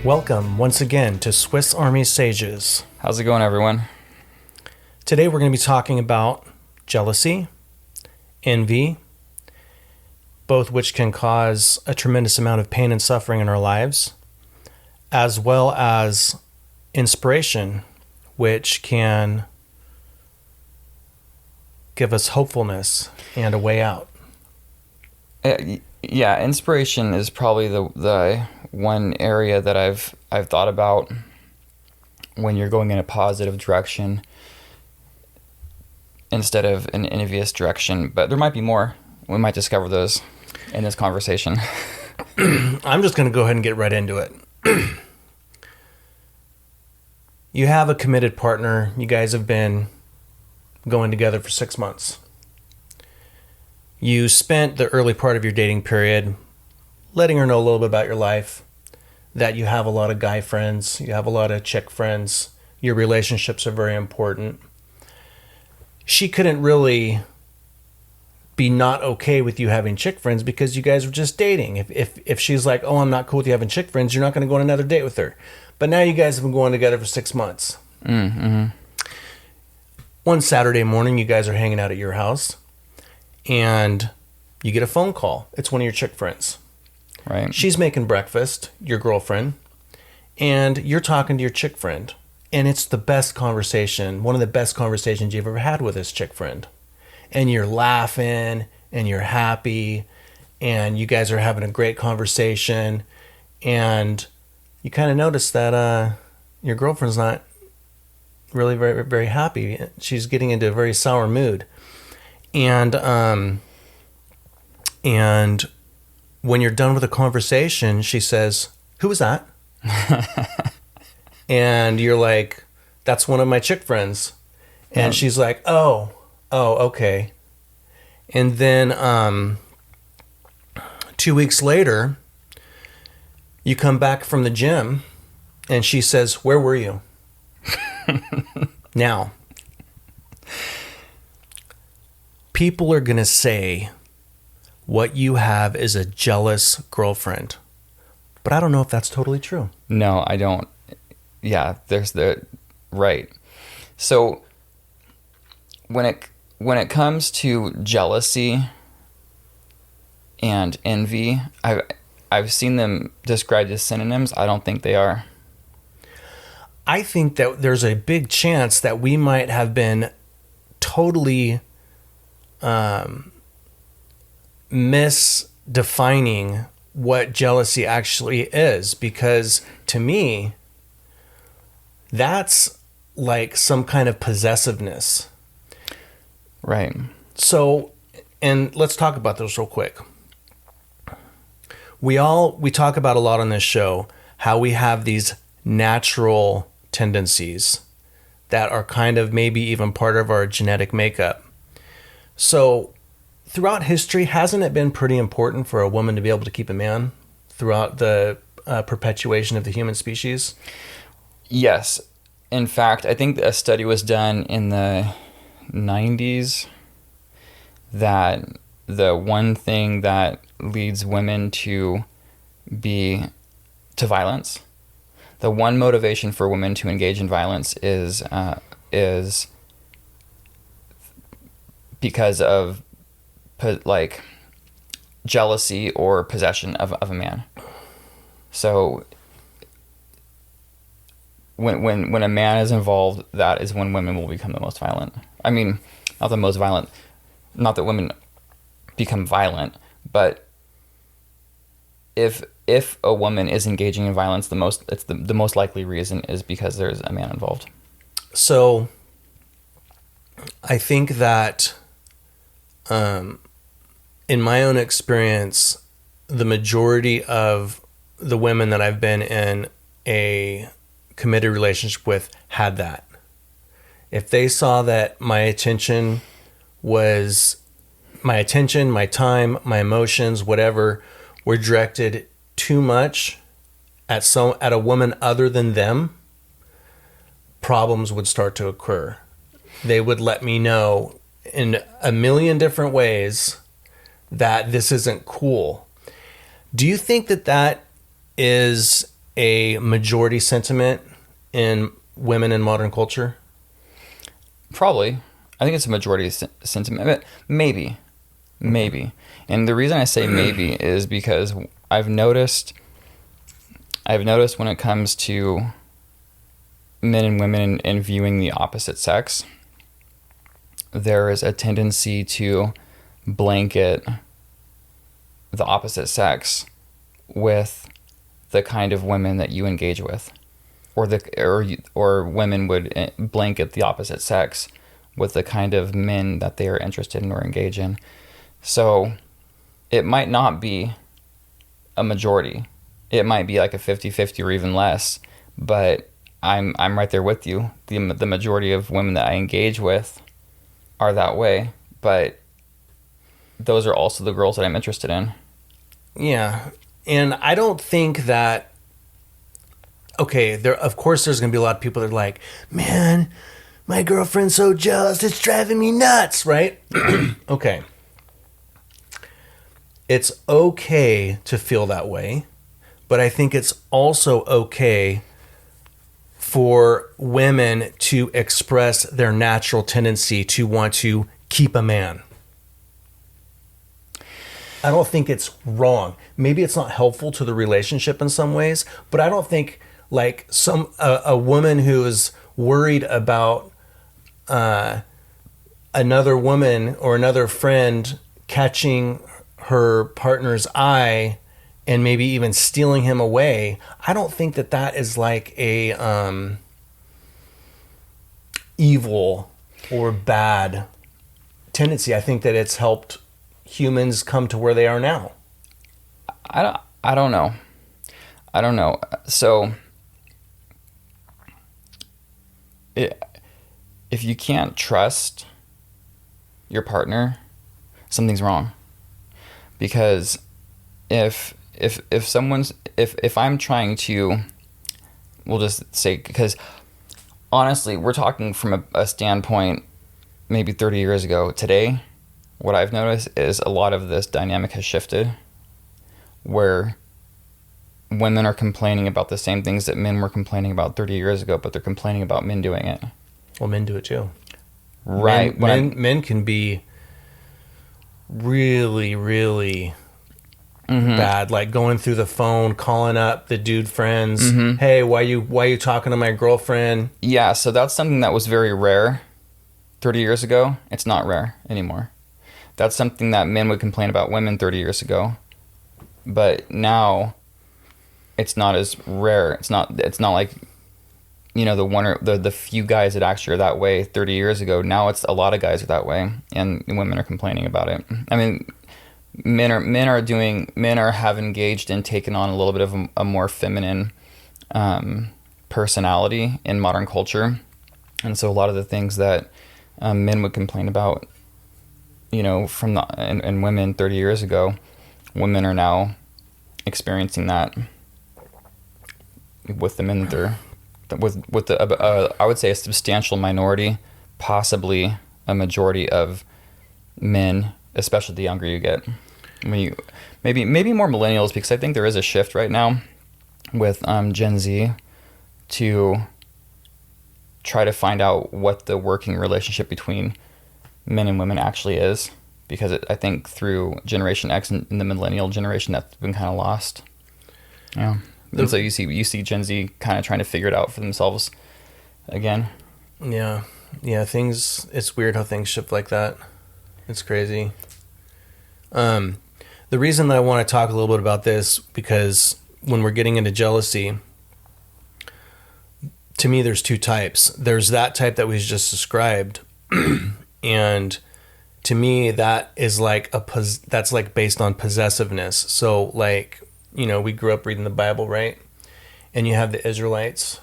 Welcome once again to Swiss Army Sages. How's it going, everyone? Today we're going to be talking about jealousy, envy, both which can cause a tremendous amount of pain and suffering in our lives, as well as inspiration, which can give us hopefulness and a way out. Yeah, inspiration is probably the one area that I've thought about when you're going in a positive direction instead of an envious direction. But there might be more. We might discover those in this conversation. I'm just going to go ahead and get right into it. You have a committed partner. You guys have been going together for 6 months. You spent the early part of your dating period letting her know a little bit about your life, that you have a lot of guy friends, you have a lot of chick friends, your relationships are very important. She couldn't really be not okay with you having chick friends because you guys were just dating. If she's like, oh, I'm not cool with you having chick friends, you're not going to go on another date with her. But now you guys have been going together for 6 months. Mm-hmm. One Saturday morning, you guys are hanging out at your house, and you get a phone call. It's one of your chick friends. Right. She's making breakfast, your girlfriend, and you're talking to your chick friend. And it's the best conversation, one of the best conversations you've ever had with this chick friend. And you're laughing, and you're happy, and you guys are having a great conversation. And you kind of notice that your girlfriend's not really very, very happy. She's getting into a very sour mood. And when you're done with the conversation, she says, "Who was that?" And you're like, "That's one of my chick friends." And she's like, oh, okay. And then 2 weeks later, you come back from the gym, and she says, "Where were you?" Now, people are going to say what you have is a jealous girlfriend. But I don't know if that's totally true. No, I don't. Yeah, there's the right. So when it comes to jealousy and envy, I've seen them described as synonyms. I don't think they are. I think that there's a big chance that we might have been totally misdefining what jealousy actually is, because to me, that's like some kind of possessiveness. Right. So, and let's talk about this real quick. We talk about a lot on this show how we have these natural tendencies that are kind of maybe even part of our genetic makeup. So throughout history, hasn't it been pretty important for a woman to be able to keep a man throughout the perpetuation of the human species? Yes. In fact, I think a study was done in the 90s that the one thing that leads women to violence, the one motivation for women to engage in violence is because of like jealousy or possession of a man. So when a man is involved, that is when women will become the most violent. I mean, not the most violent, not that women become violent, but if a woman is engaging in violence, the most likely reason is because there's a man involved. So I think that in my own experience, the majority of the women that I've been in a committed relationship with had that. If they saw that my attention, my time, my emotions, whatever, were directed too much at a woman other than them, problems would start to occur. They would let me know in a million different ways that this isn't cool. Do you think that is a majority sentiment in women in modern culture? Probably. I think it's a majority sentiment. But maybe. And the reason I say maybe is because I've noticed when it comes to men and women and viewing the opposite sex, there is a tendency to blanket the opposite sex with the kind of women that you engage with, or women would blanket the opposite sex with the kind of men that they are interested in or engage in. So it might not be a majority. It might be like a 50-50 or even less, but I'm right there with you. The majority of women that I engage with are that way, but those are also the girls that I'm interested in. Yeah. And I don't think that, okay, of course there's going to be a lot of people that are like, man, my girlfriend's so jealous, it's driving me nuts, right? Okay. It's okay to feel that way, but I think it's also okay for women to express their natural tendency to want to keep a man. I don't think it's wrong. Maybe it's not helpful to the relationship in some ways, but I don't think like a woman who is worried about another woman or another friend catching her partner's eye and maybe even stealing him away. I don't think that is like a evil or bad tendency. I think that it's helped humans come to where they are now. I don't know. So if you can't trust your partner, something's wrong. Because if I'm trying to, we'll just say, because honestly, we're talking from a standpoint maybe 30 years ago. Today, what I've noticed is a lot of this dynamic has shifted, where women are complaining about the same things that men were complaining about 30 years ago, but they're complaining about men doing it. Well, men do it too. Right. Men can be really, really bad, like going through the phone, calling up the dude friends. Hey, why you talking to my girlfriend? Yeah, so that's something that was very rare 30 years ago. It's not rare anymore. That's something that men would complain about women 30 years ago. But now it's not as rare. It's not like, you know, the few guys that actually are that way 30 years ago. Now it's a lot of guys are that way, and women are complaining about it. I mean, men have engaged and taken on a little bit of a more feminine personality in modern culture, and so a lot of the things that men would complain about, you know, and women 30 years ago, women are now experiencing that with the men that they're with I would say a substantial minority, possibly a majority of men, especially the younger you get. When you maybe more millennials, because I think there is a shift right now with Gen Z to try to find out what the working relationship between men and women actually is, because I think through Generation X and the millennial generation, that's been kind of lost. Yeah. And so you see Gen Z kind of trying to figure it out for themselves again. Yeah. It's weird how things shift like that. It's crazy. The reason that I want to talk a little bit about this, because when we're getting into jealousy, to me, there's two types. There's that type that we just described, and to me, that is like that's like based on possessiveness. So, like, you know, we grew up reading the Bible, right? And you have the Israelites,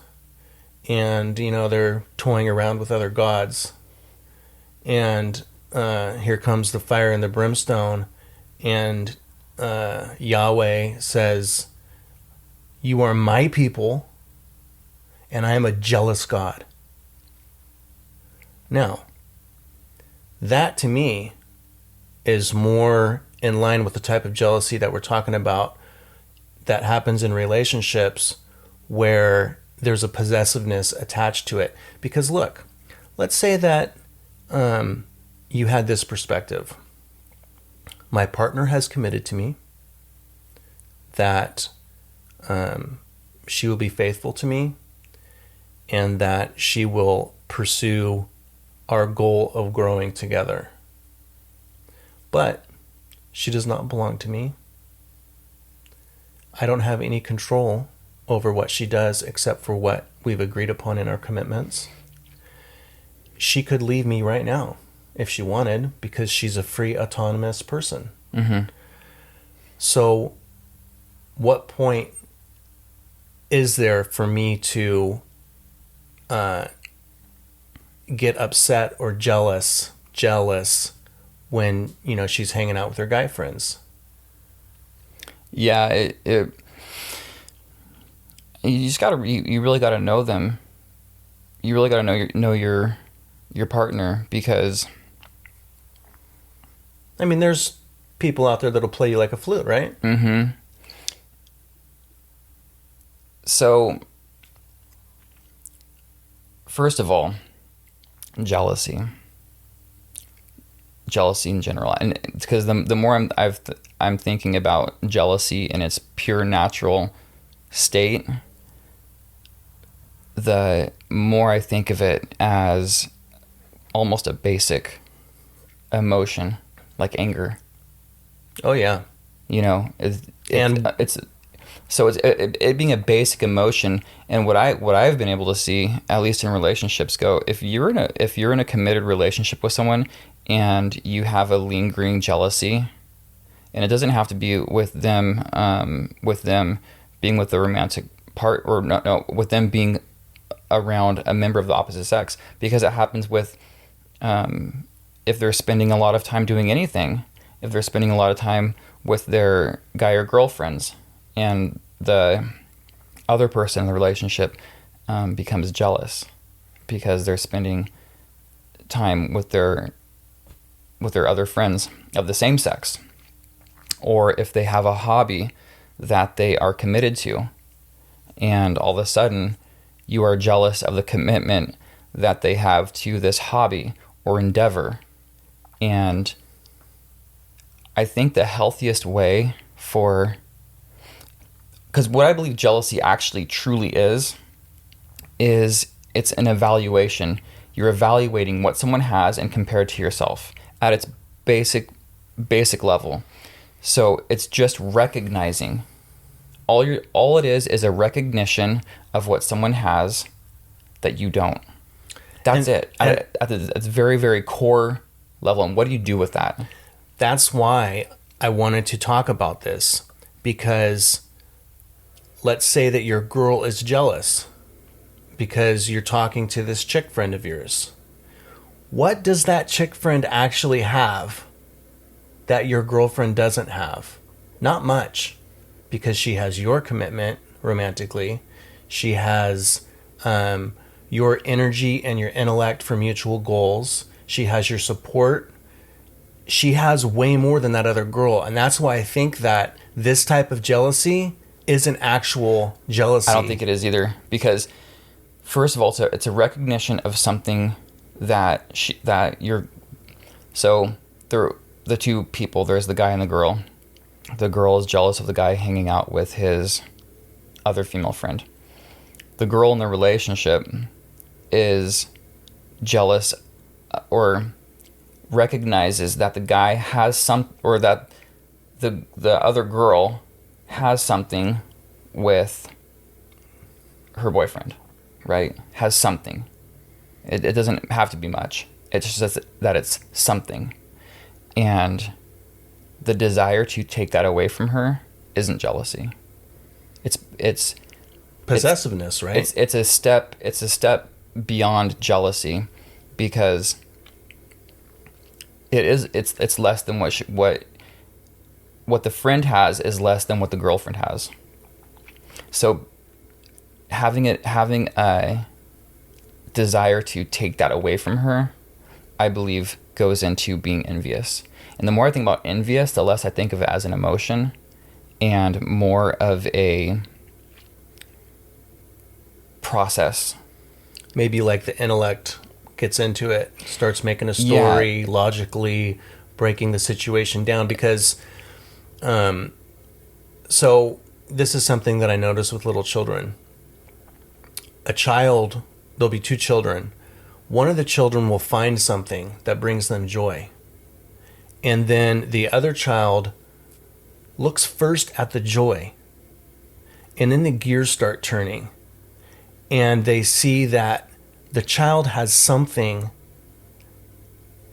and you know they're toying around with other gods, and here comes the fire and the brimstone, and Yahweh says, "You are my people, and I am a jealous God." Now, that to me is more in line with the type of jealousy that we're talking about that happens in relationships where there's a possessiveness attached to it. Because look, let's say that you had this perspective. My partner has committed to me that she will be faithful to me and that she will pursue our goal of growing together. But she does not belong to me. I don't have any control over what she does except for what we've agreed upon in our commitments. She could leave me right now if she wanted, because she's a free, autonomous person. Mm-hmm. So what point is there for me to get upset or jealous when, she's hanging out with her guy friends? Yeah, you just gotta, you really gotta know them. You really gotta know your partner, because there's people out there that'll play you like a flute, right? Mm-hmm. So, first of all, jealousy in general, and because the more I'm thinking about jealousy in its pure natural state, the more I think of it as almost a basic emotion, like anger. Oh yeah. It being a basic emotion. And what I've been able to see, at least in relationships go, if you're in a committed relationship with someone and you have a lingering jealousy, and it doesn't have to be with them being with the romantic part, or no, with them being around a member of the opposite sex, because it happens with if they're spending a lot of time doing anything, if they're spending a lot of time with their guy or girlfriends, and the other person in the relationship becomes jealous because they're spending time with their other friends of the same sex, or if they have a hobby that they are committed to, and all of a sudden you are jealous of the commitment that they have to this hobby or endeavor. And I think the healthiest way because what I believe jealousy actually truly is it's an evaluation. You're evaluating what someone has and compared to yourself at its basic level. So it's just recognizing. All it is a recognition of what someone has that you don't. That's it. At its very, very core level. And what do you do with that? That's why I wanted to talk about this, because let's say that your girl is jealous because you're talking to this chick friend of yours. What does that chick friend actually have that your girlfriend doesn't have? Not much, because she has your commitment romantically. She has your energy and your intellect for mutual goals. She has your support. She has way more than that other girl. And that's why I think that this type of jealousy is an actual jealousy. I don't think it is either, because first of all, it's a recognition of something that you're. So the two people, there's the guy and the girl. The girl is jealous of the guy hanging out with his other female friend. The girl in the relationship is jealous or recognizes that the guy has or that the other girl has something with her boyfriend, right? Has something. It doesn't have to be much. It's just says that it's something. And the desire to take that away from her isn't jealousy. It's possessiveness, right? It's a step beyond jealousy, because it's less than what the friend has is less than what the girlfriend has. So having a desire to take that away from her, I believe, goes into being envious. And the more I think about envious, the less I think of it as an emotion and more of a process. Maybe like the intellect gets into it, starts making a story, logically breaking the situation down. Because, so this is something that I notice with little children. There'll be two children. One of the children will find something that brings them joy. And then the other child looks first at the joy. And then the gears start turning. And they see that the child has something,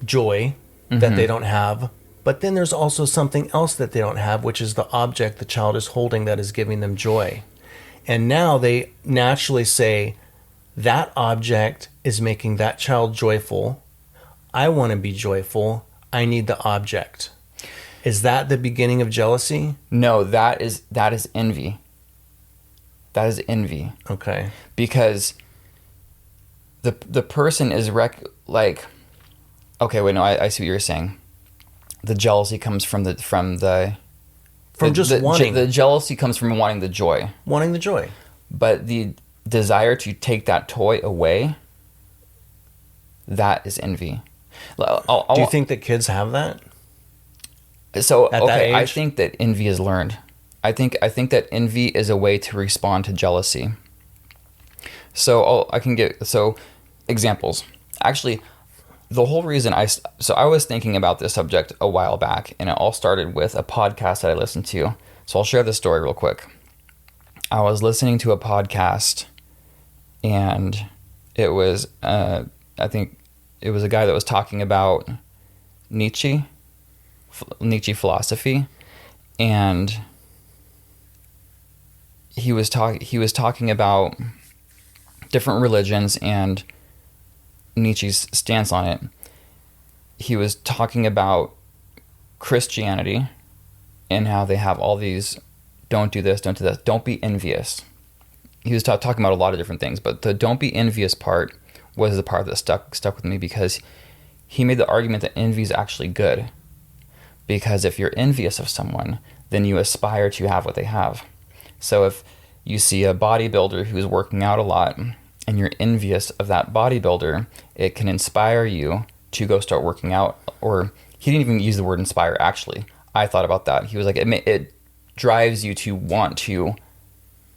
joy, that they don't have. But then there's also something else that they don't have, which is the object the child is holding that is giving them joy. And now they naturally say, that object is making that child joyful. I want to be joyful. I need the object. Is that the beginning of jealousy? No, that is envy. That is envy. Okay. Because the person is okay, wait, no, I see what you're saying. The jealousy comes from wanting. The jealousy comes from wanting the joy. Wanting the joy. But the desire to take that toy away, that is envy. Do you think that kids have that? So, at okay, that age? I think that envy is learned. I think that envy is a way to respond to jealousy. So examples. Actually, the whole reason I was thinking about this subject a while back, and it all started with a podcast that I listened to. So I'll share this story real quick. I was listening to a podcast, and it was I think it was a guy that was talking about Nietzsche philosophy, and he was talking about different religions and Nietzsche's stance on it. He was talking about Christianity and how they have all these don't do this, don't do that, don't be envious. He was talking about a lot of different things, but the don't be envious part was the part that stuck with me, because he made the argument that envy is actually good. Because if you're envious of someone, then you aspire to have what they have. So if you see a bodybuilder who's working out a lot and you're envious of that bodybuilder, it can inspire you to go start working out. Or he didn't even use the word inspire, actually. I thought about that. He was like, it drives you to want to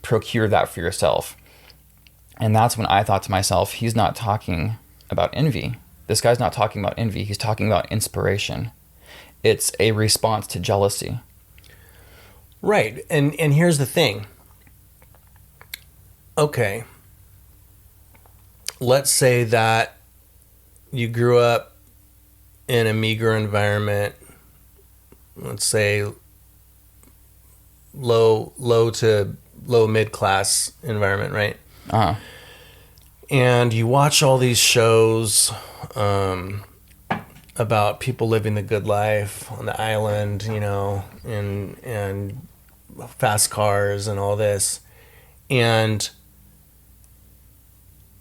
procure that for yourself. And that's when I thought to myself, he's not talking about envy. This guy's not talking about envy. He's talking about inspiration. It's a response to jealousy. Right. And here's the thing. Okay. Let's say that you grew up in a meager environment. Let's say low to low mid-class environment, right? Uh-huh. And you watch all these shows about people living the good life on the island, and fast cars and all this, and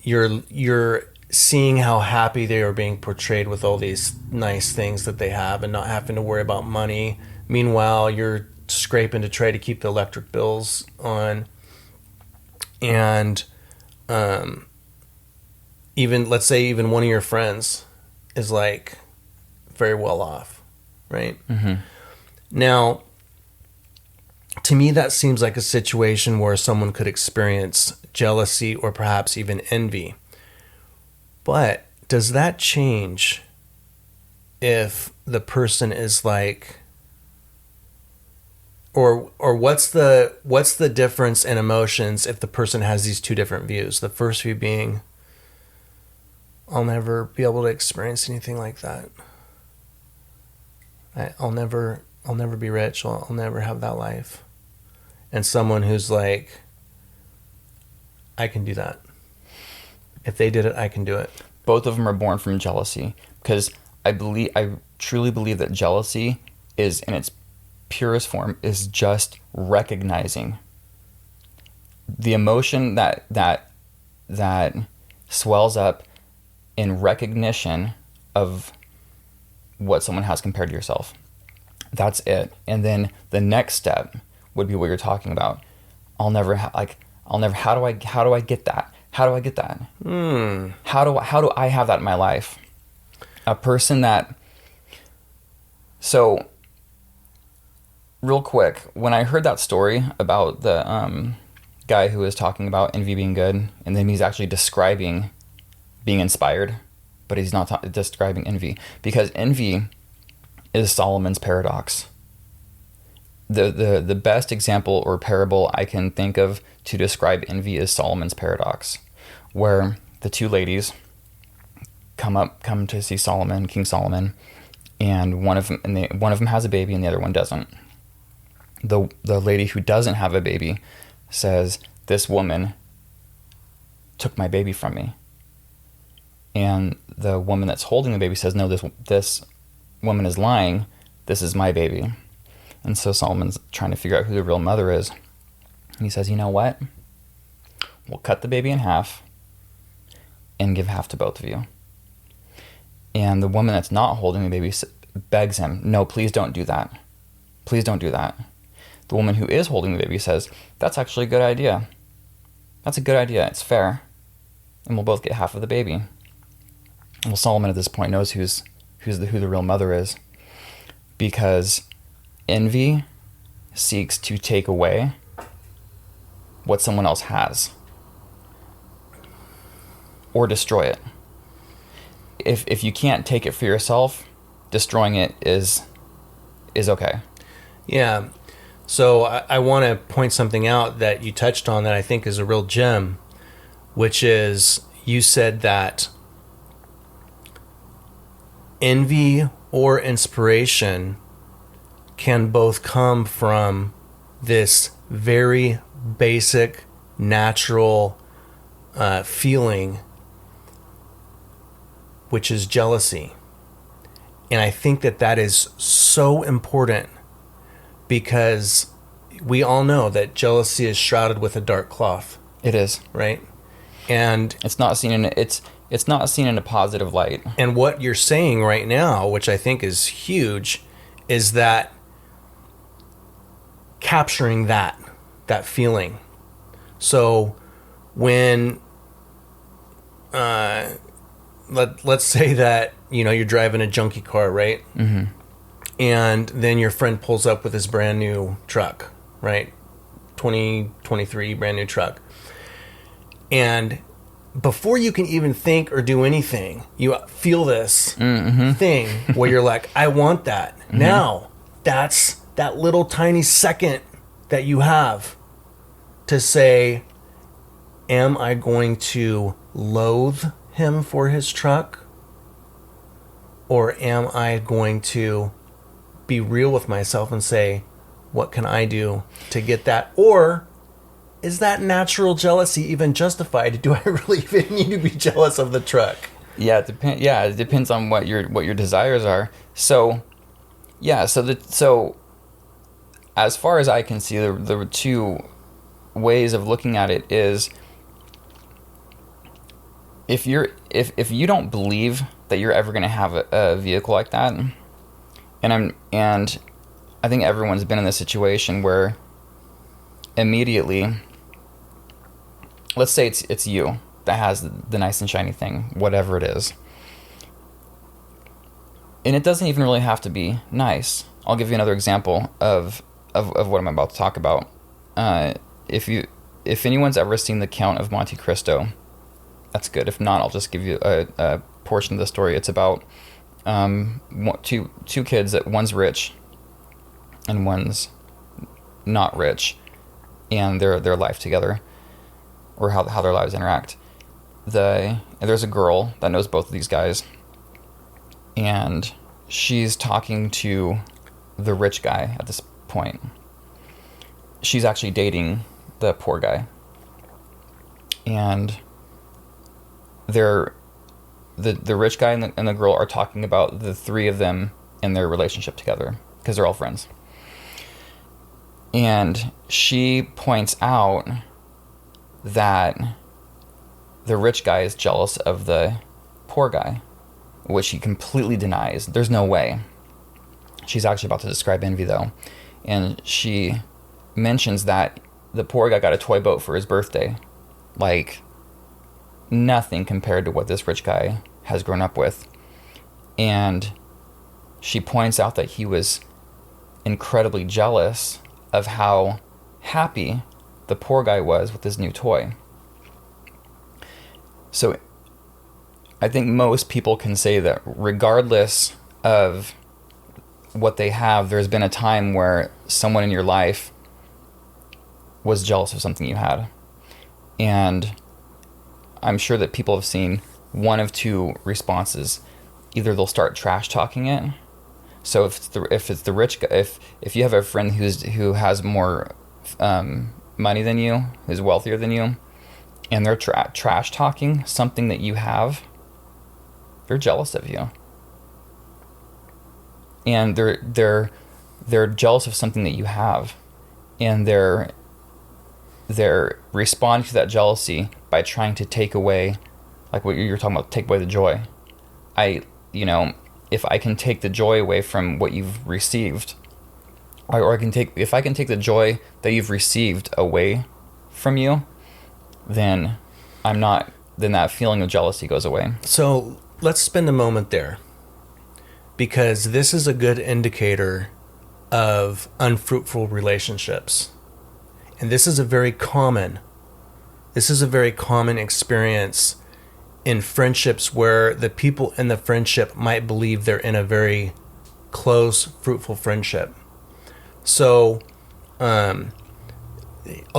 you're seeing how happy they are being portrayed with all these nice things that they have and not having to worry about money. Meanwhile, you're scraping to try to keep the electric bills on, and even let's say even one of your friends is like very well off, right? Mm-hmm. Now, to me, that seems like a situation where someone could experience jealousy or perhaps even envy. But does that change if the person is like, or what's the difference in emotions if the person has these two different views? The first view being, I'll never be able to experience anything like that. I'll never be rich. I'll never have that life. And someone who's like, I can do that. If they did it, I can do it. Both of them are born from jealousy, because I truly believe that jealousy is, in its purest form, is just recognizing the emotion that swells up in recognition of what someone has compared to yourself. That's it. And then the next step would be what you're talking about. How do I get that? How do I get that? How do I have that in my life? A person that... So, real quick, when I heard that story about the guy who was talking about envy being good, and then he's actually describing being inspired, but he's not describing envy, because envy is Solomon's paradox. The best example or parable I can think of to describe envy is Solomon's paradox, where the two ladies come to see Solomon, King Solomon, and one of them has a baby and the other one doesn't. The lady who doesn't have a baby says, "This woman took my baby from me." And the woman that's holding the baby says, "No, this woman is lying. This is my baby." And so Solomon's trying to figure out who the real mother is. And he says, "You know what? We'll cut the baby in half and give half to both of you." And the woman that's not holding the baby begs him, "No, please don't do that. Please don't do that." The woman who is holding the baby says, "That's actually a good idea. That's a good idea. It's fair. And we'll both get half of the baby." Well, Solomon at this point knows who the real mother is, because envy seeks to take away what someone else has or destroy it. If you can't take it for yourself, destroying it is okay. Yeah. So I want to point something out that you touched on that I think is a real gem, which is you said that envy or inspiration can both come from this very basic, natural feeling, which is jealousy. And I think that is so important, because we all know that jealousy is shrouded with a dark cloth. It is. Right? And it's not seen in a positive light. And what you're saying right now, which I think is huge, is that capturing that feeling. So when let's say that, you're driving a junky car, right? Mm-hmm. And then your friend pulls up with his brand new truck, right? 2023 brand new truck. And before you can even think or do anything, you feel this thing where you're like, I want that. Mm-hmm. Now, that's that little tiny second that you have to say, am I going to loathe him for his truck? Or am I going to be real with myself and say, what can I do to get that? Or is that natural jealousy even justified? Do I really even need to be jealous of the truck? Yeah, it depends on what your desires are. So, yeah, so as far as I can see, the two ways of looking at it is, if you don't believe that you're ever going to have a vehicle like that, and I think everyone's been in this situation where immediately, let's say it's you that has the nice and shiny thing, whatever it is, and it doesn't even really have to be nice. I'll give you another example of what I'm about to talk about. If anyone's ever seen The Count of Monte Cristo, that's good. If not, I'll just give you a portion of the story. It's about two kids that one's rich and one's not rich, and their life together, or how their lives interact. There's a girl that knows both of these guys, and she's talking to the rich guy at this point. She's actually dating the poor guy, and the rich guy and the girl are talking about the three of them in their relationship together, because they're all friends. And she points out that the rich guy is jealous of the poor guy, which he completely denies. There's no way. She's actually about to describe envy, though. And she mentions that the poor guy got a toy boat for his birthday, like nothing compared to what this rich guy has grown up with. And she points out that he was incredibly jealous of how happy the poor guy was with his new toy. So I think most people can say that regardless of what they have, there's been a time where someone in your life was jealous of something you had. And I'm sure that people have seen one of two responses. Either they'll start trash talking it. So if it's the rich guy, if you have a friend who has more money than you, who's wealthier than you, and they're trash talking something that you have, they're jealous of you. And they're jealous of something that you have, and they're responding to that jealousy by trying to take away, like what you're talking about, take away the joy. If I can take the joy away from what you've received, or if I can take the joy that you've received away from you, then then that feeling of jealousy goes away. So let's spend a moment there, because this is a good indicator of unfruitful relationships. And this is a very common experience in friendships where the people in the friendship might believe they're in a very close, fruitful friendship. So, I'll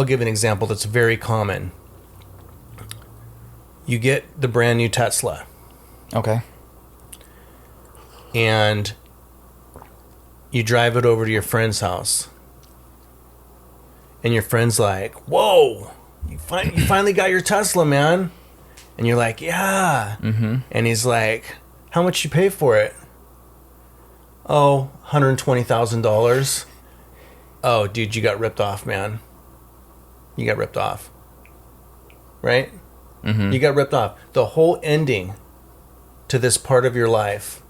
give an example that's very common. You get the brand new Tesla. Okay. And you drive it over to your friend's house. And your friend's like, "Whoa, you finally got your Tesla, man." And you're like, "Yeah." Mm-hmm. And he's like, "How much you pay for it?" "Oh, $120,000. "Oh, dude, you got ripped off, man. You got ripped off." Right? Mm-hmm. You got ripped off. The whole ending to this part of your life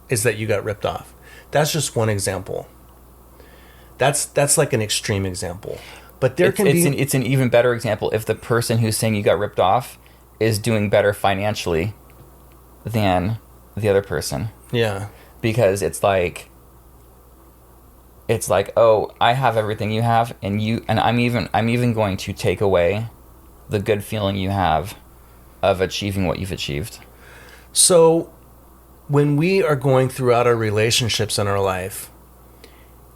is that you got ripped off. That's just one example. That's like an extreme example. But it's an even better example if the person who's saying you got ripped off is doing better financially than the other person. Yeah. Because it's like, "Oh, I have everything you have, and I'm even going to take away the good feeling you have of achieving what you've achieved." So when we are going throughout our relationships in our life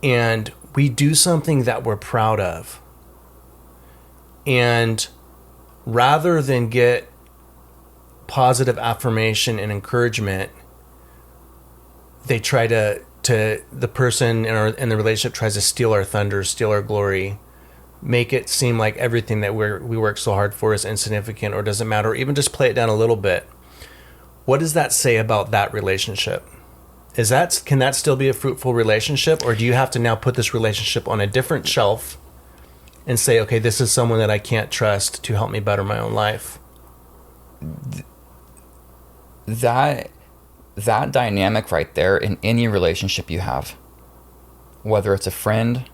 and we do something that we're proud of, and rather than get positive affirmation and encouragement, they try to the person in the relationship tries to steal our thunder, steal our glory, make it seem like everything that we work so hard for is insignificant or doesn't matter, or even just play it down a little bit. What does that say about that relationship? Can that still be a fruitful relationship, or do you have to now put this relationship on a different shelf and say, okay, this is someone that I can't trust to help me better my own life? That dynamic right there in any relationship you have, whether it's a friend,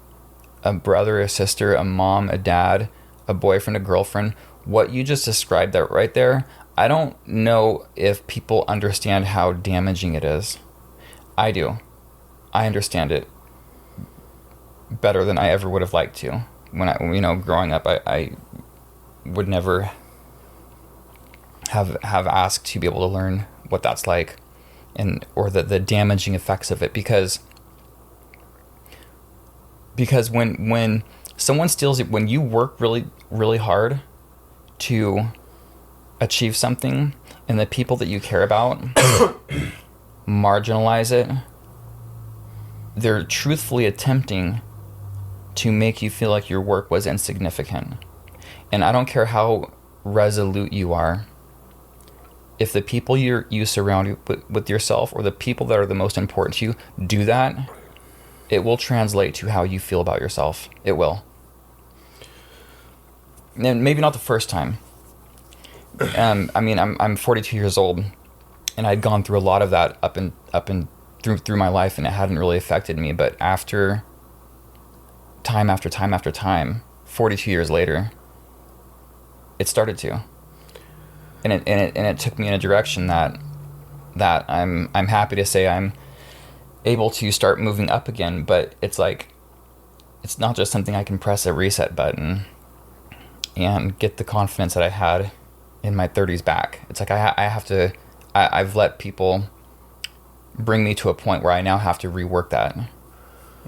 a brother, a sister, a mom, a dad, a boyfriend, a girlfriend, what you just described that right there, I don't know if people understand how damaging it is. I do. I understand it better than I ever would have liked to. Growing up, I would never have asked to be able to learn what that's like, or the damaging effects of it, because when someone steals it, when you work really, really hard to achieve something and the people that you care about marginalize it, they're truthfully attempting to make you feel like your work was insignificant. And I don't care how resolute you are, if the people you surround with yourself, or the people that are the most important to you, do that, it will translate to how you feel about yourself. It will. And maybe not the first time. I'm 42 years old, and I'd gone through a lot of that up and through my life, and it hadn't really affected me. But after time after time after time, 42 years later, it started to. it took me in a direction that I'm happy to say I'm able to start moving up again. But it's like, it's not just something I can press a reset button and get the confidence that I had in my 30s back. It's like I have to, I've let people bring me to a point where I now have to rework that,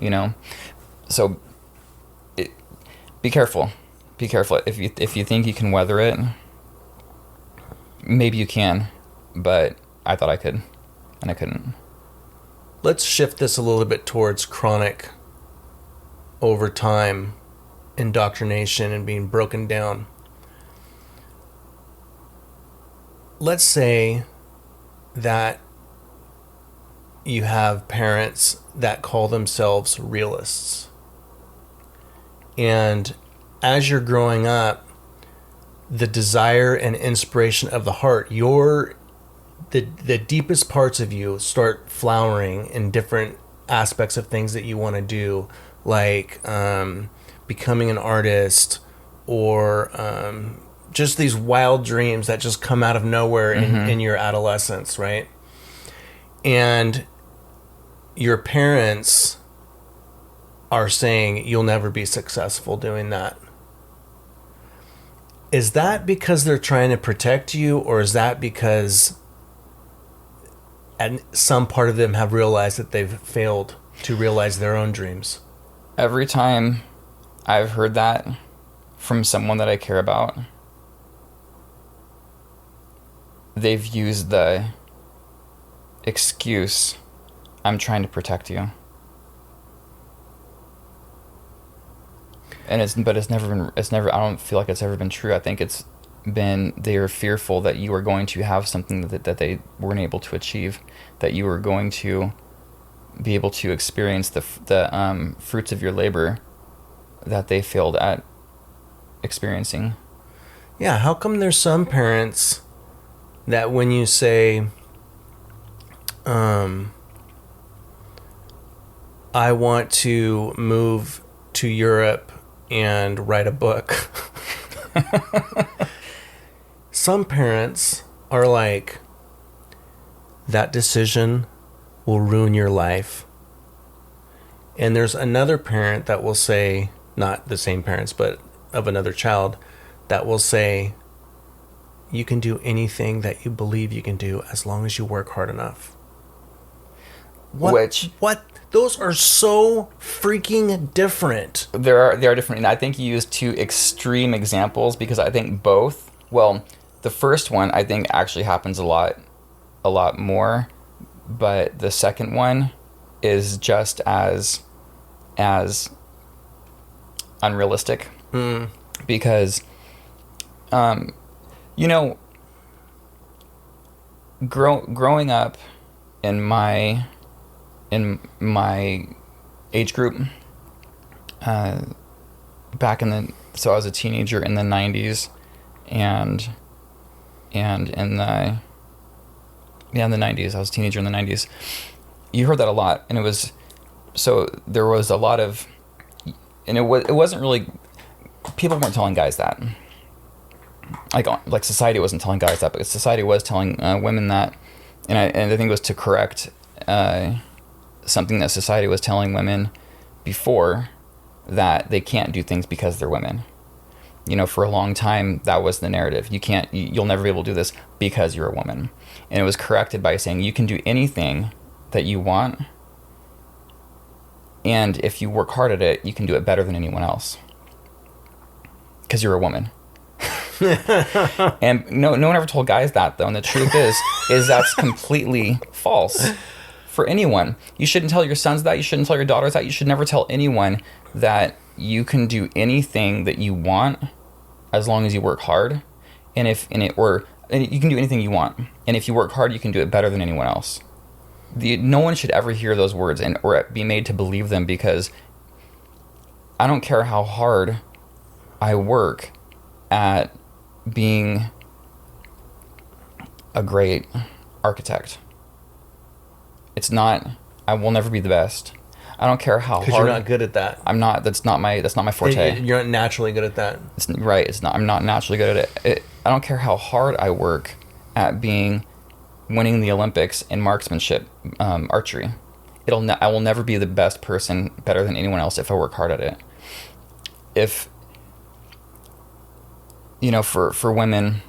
you know? So be careful. Be careful. If you think you can weather it, maybe you can, but I thought I could, and I couldn't. Let's shift this a little bit towards chronic, over time, indoctrination and being broken down. Let's say that you have parents that call themselves realists. And as you're growing up, the desire and inspiration of the heart, the deepest parts of you start flowering in different aspects of things that you want to do, like becoming an artist, or just these wild dreams that just come out of nowhere in your adolescence, right? And your parents are saying you'll never be successful doing that. Is that because they're trying to protect you, or is that because some part of them have realized that they've failed to realize their own dreams? Every time I've heard that from someone that I care about, they've used the excuse, I'm trying to protect you. And it's never, I don't feel like it's ever been true. I think it's been, they are fearful that you are going to have something that they weren't able to achieve, that you are going to be able to experience the fruits of your labor that they failed at experiencing. Yeah, how come there's some parents that when you say, I want to move to Europe and write a book, some parents are like, that decision will ruin your life. And there's another parent that will say, not the same parents, but of another child, that will say, you can do anything that you believe you can do as long as you work hard enough. What? Those are so freaking different. They are different, and I think you used two extreme examples, because I think both, well, the first one I think actually happens a lot more, but the second one is just as unrealistic. Because growing up in my age group, so I was a teenager in the 90s, and in the 90s, I was a teenager in the 90s. You heard that a lot, and there was a lot of, and it wasn't really, people weren't telling guys that. Like society wasn't telling guys that, but society was telling women that, and I think it was to correct something that society was telling women before, that they can't do things because they're women. For a long time, that was the narrative. You'll never be able to do this because you're a woman. And it was corrected by saying you can do anything that you want, and if you work hard at it, you can do it better than anyone else, because you're a woman. And no one ever told guys that, though, and the truth is that's completely false for anyone. You shouldn't tell your sons that. You shouldn't tell your daughters that. You should never tell anyone that you can do anything that you want as long as you work hard, and you can do anything you want, and if you work hard, you can do it better than anyone else. No one should ever hear those words or be made to believe them, because I don't care how hard I work at being a great architect. I will never be the best. I don't care how Because hard. you're not good at that. I'm not. That's not my forte. You're not naturally good at that. It's right. It's not. I'm not naturally good at it. I don't care how hard I work at winning the Olympics in marksmanship, archery. I will never be the best person, better than anyone else, if I work hard at it. If for women,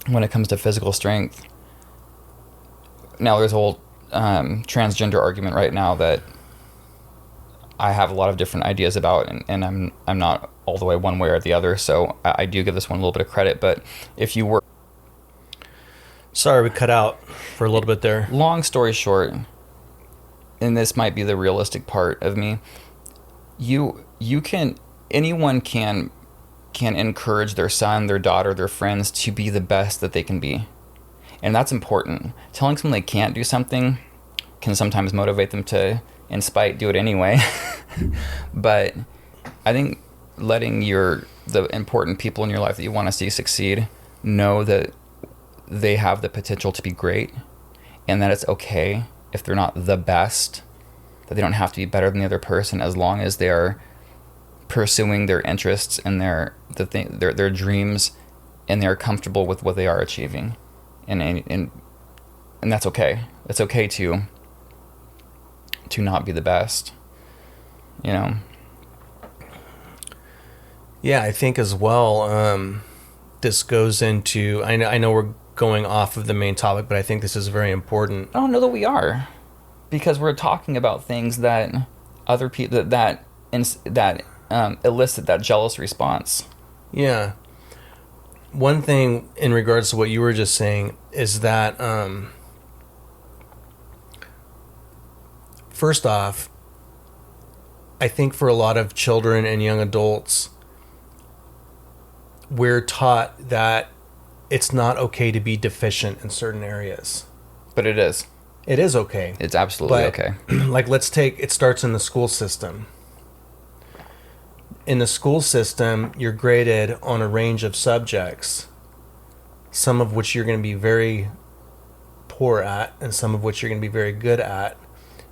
when it comes to physical strength, now there's a whole transgender argument right now that I have a lot of different ideas about, and I'm not all the way one way or the other. So I do give this one a little bit of credit. But if you were, sorry, we cut out for a little bit there. Long story short, and this might be the realistic part of me, anyone can encourage their son, their daughter, their friends to be the best that they can be. And that's important. Telling someone they can't do something can sometimes motivate them to, in spite, do it anyway. But I think letting the important people in your life that you want to see succeed know that they have the potential to be great, and that it's okay if they're not the best, that they don't have to be better than the other person, as long as they are pursuing their interests and their dreams, and they're comfortable with what they are achieving, and that's okay. It's okay to not be the best, Yeah, I think as well. This goes into. I know we're going off of the main topic, but I think this is very important. I don't know that we are, because we're talking about things that other people that elicit that jealous response. Yeah. One thing in regards to what you were just saying is that, first off, I think for a lot of children and young adults, we're taught that it's not okay to be deficient in certain areas. But it is. It is okay. It's absolutely okay. Like, it starts in the school system. In the school system, you're graded on a range of subjects, some of which you're going to be very poor at, and some of which you're going to be very good at.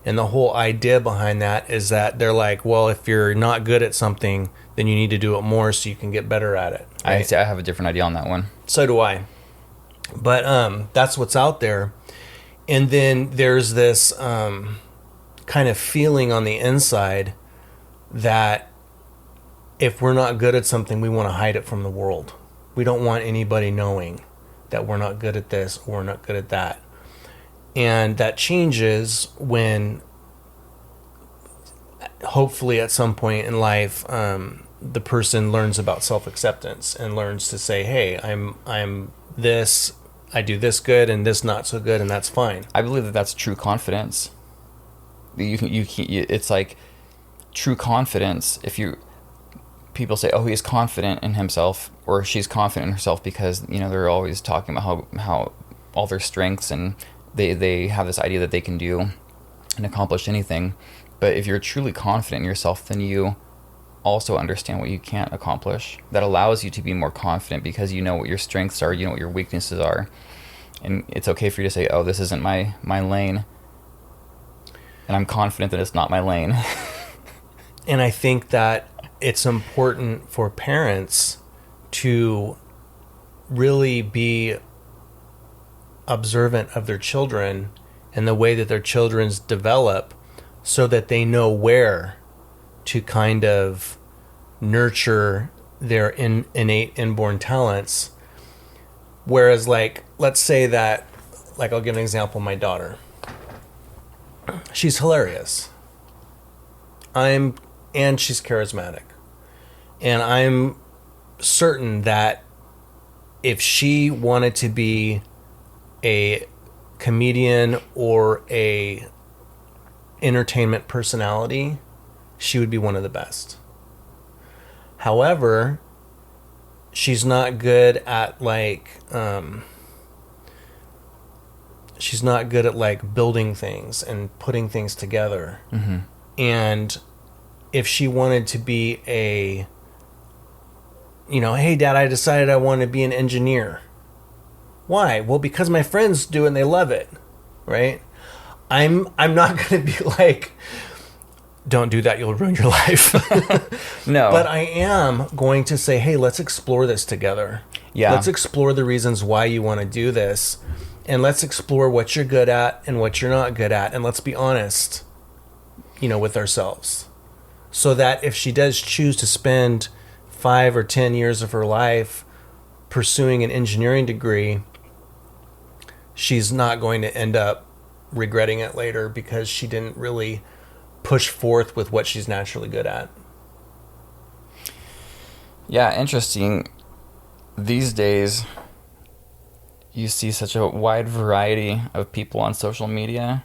And the whole idea behind that is that they're like, well, if you're not good at something, then you need to do it more so you can get better at it. Right? I have a different idea on that one. So do I. But that's what's out there. And then there's this kind of feeling on the inside that if we're not good at something, we want to hide it from the world. We don't want anybody knowing that we're not good at this or we're not good at that. And that changes when, hopefully at some point in life, the person learns about self-acceptance and learns to say, hey, I'm this, I do this good and this not so good, and that's fine. I believe that that's true confidence. It's like true confidence. People say, oh, he's confident in himself, or she's confident in herself, because they're always talking about how all their strengths, and they have this idea that they can do and accomplish anything. But if you're truly confident in yourself, then you also understand what you can't accomplish. That allows you to be more confident, because you know what your strengths are, you know what your weaknesses are, and it's okay for you to say, oh, this isn't my lane, and I'm confident that it's not my lane. And I think that it's important for parents to really be observant of their children and the way that their children's develop, so that they know where to kind of nurture their innate inborn talents. Whereas, like, let's say that, like, I'll give an example. My daughter, she's hilarious. And she's charismatic. And I'm certain that if she wanted to be a comedian or a entertainment personality, she would be one of the best. However, she's not good at building things and putting things together. Mm-hmm. And if she wanted to be hey, Dad, I decided I want to be an engineer. Why? Well, because my friends do and they love it, right? I'm not going to be like, don't do that. You'll ruin your life. No. But I am going to say, hey, let's explore this together. Yeah. Let's explore the reasons why you want to do this. And let's explore what you're good at and what you're not good at. And let's be honest, with ourselves. So that if she does choose to spend 5 or 10 years of her life pursuing an engineering degree, she's not going to end up regretting it later because she didn't really push forth with what she's naturally good at. Yeah, interesting. These days, you see such a wide variety of people on social media.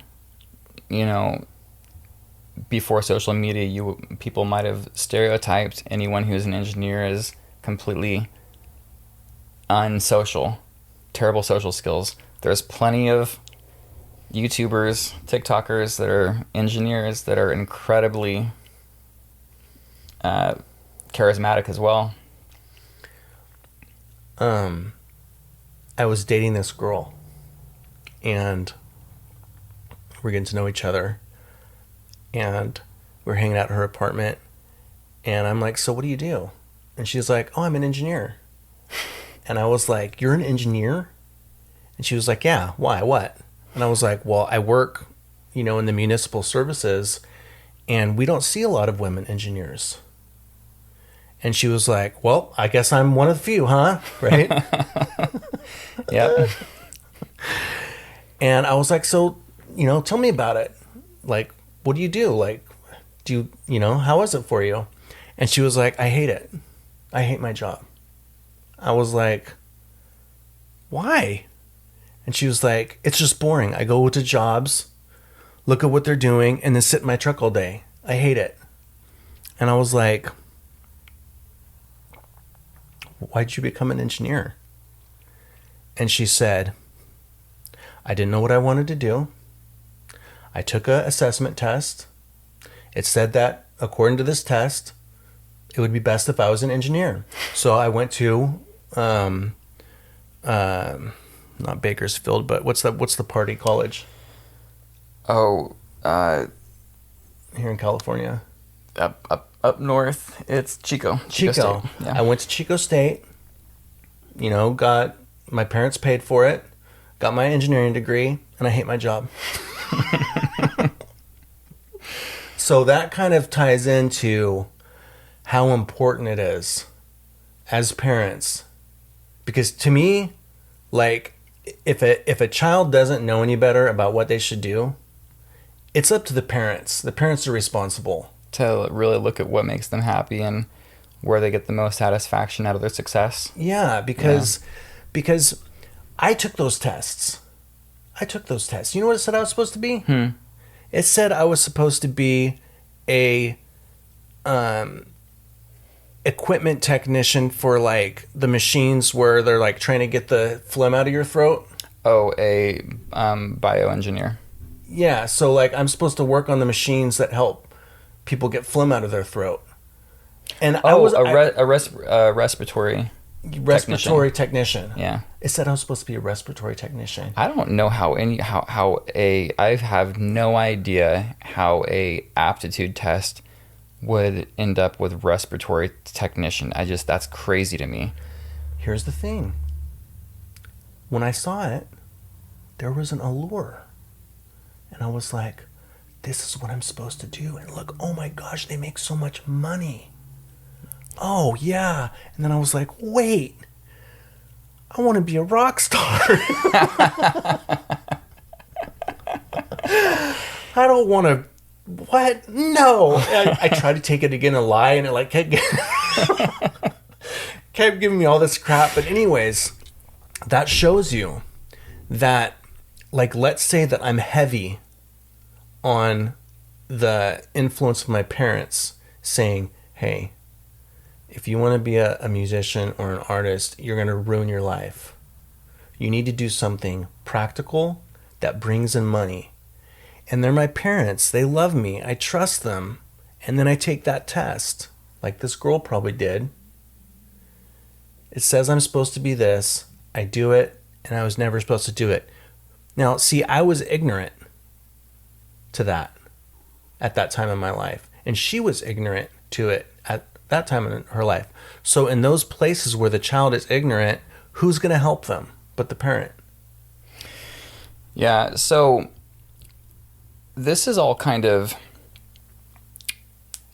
Before social media, people might have stereotyped anyone who's an engineer as completely unsocial, terrible social skills. There's plenty of YouTubers, TikTokers that are engineers that are incredibly charismatic as well. I was dating this girl, and we're getting to know each other, and we're hanging out at her apartment, and I'm like, so what do you do? And she's like, oh, I'm an engineer. And I was like, you're an engineer? And she was like, yeah, why, what? And I was like, well, I work, in the municipal services, and we don't see a lot of women engineers. And she was like, well, I guess I'm one of the few, huh? Right? Yep. And I was like, so, tell me about it. Like, what do you do? Like, how is it for you? And she was like, I hate it. I hate my job. I was like, why? And she was like, it's just boring. I go to jobs, look at what they're doing, and then sit in my truck all day. I hate it. And I was like, why'd you become an engineer? And she said, I didn't know what I wanted to do. I took an assessment test. It said that, according to this test, it would be best if I was an engineer. So I went to, not Bakersfield, but what's the party college? Oh, Here in California. Up north, it's Chico. Chico. State. Yeah. I went to Chico State, got my parents paid for it, got my engineering degree, and I hate my job. So that kind of ties into how important it is as parents. Because to me, like, if a child doesn't know any better about what they should do, it's up to the parents. The parents are responsible. To really look at what makes them happy and where they get the most satisfaction out of their success. Yeah, because I took those tests. You know what it said I was supposed to be? It said I was supposed to be a equipment technician for like the machines where they're like trying to get the phlegm out of your throat. Oh, a bioengineer. Yeah, so like I'm supposed to work on the machines that help people get phlegm out of their throat. And respiratory technician. Yeah. It said I was supposed to be a respiratory technician. I don't know I have no idea how a aptitude test would end up with respiratory technician. That's crazy to me. Here's the thing. When I saw it, there was an allure. And I was like, this is what I'm supposed to do. And look, oh my gosh, they make so much money. Oh, yeah. And then I was like, wait, I want to be a rock star. I don't want to, what? No. I tried to take it again and lie, and it like kept giving me all this crap. But anyways, that shows you that, like, let's say that I'm heavy on the influence of my parents saying, hey, if you want to be a musician or an artist, you're going to ruin your life. You need to do something practical that brings in money. And they're my parents. They love me. I trust them. And then I take that test, like this girl probably did. It says I'm supposed to be this. I do it, and I was never supposed to do it. Now, see, I was ignorant to that at that time in my life, and she was ignorant to it at that time in her life. So in those places where the child is ignorant, who's going to help them but the parent? Yeah, so this is all kind of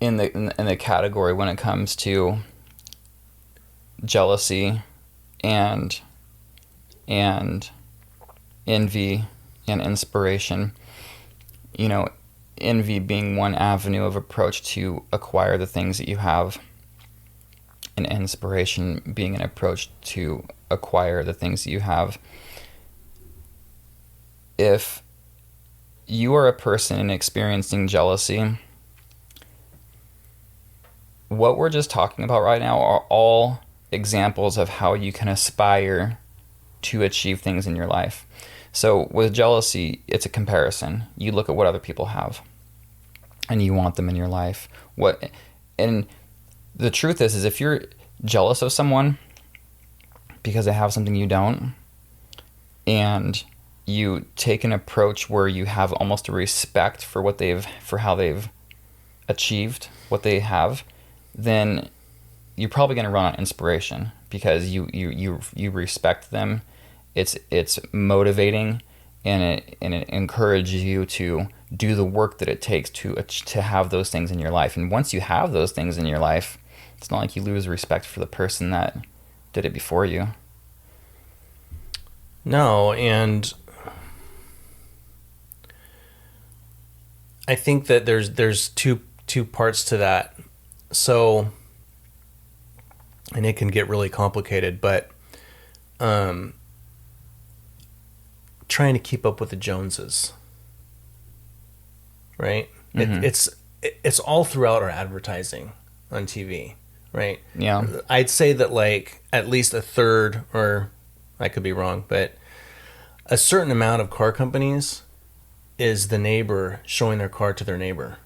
in the category when it comes to jealousy and envy and inspiration. You know, envy being one avenue of approach to acquire the things that you have, and inspiration being an approach to acquire the things that you have. If you are a person experiencing jealousy, what we're just talking about right now are all examples of how you can aspire to achieve things in your life. So with jealousy, it's a comparison. You look at what other people have and you want them in your life. And the truth is if you're jealous of someone because they have something you don't, and you take an approach where you have almost a respect for how they've achieved what they have, then you're probably going to run on inspiration because you respect them. It's motivating, and it encourages you to do the work that it takes to have those things in your life. And once you have those things in your life, it's not like you lose respect for the person that did it before you. No, and I think that there's two parts to that. So, and it can get really complicated, but trying to keep up with the Joneses, right? Mm-hmm. It's all throughout our advertising on TV, right? Yeah. I'd say that like at least a third, or I could be wrong, but a certain amount of car companies is the neighbor showing their car to their neighbor.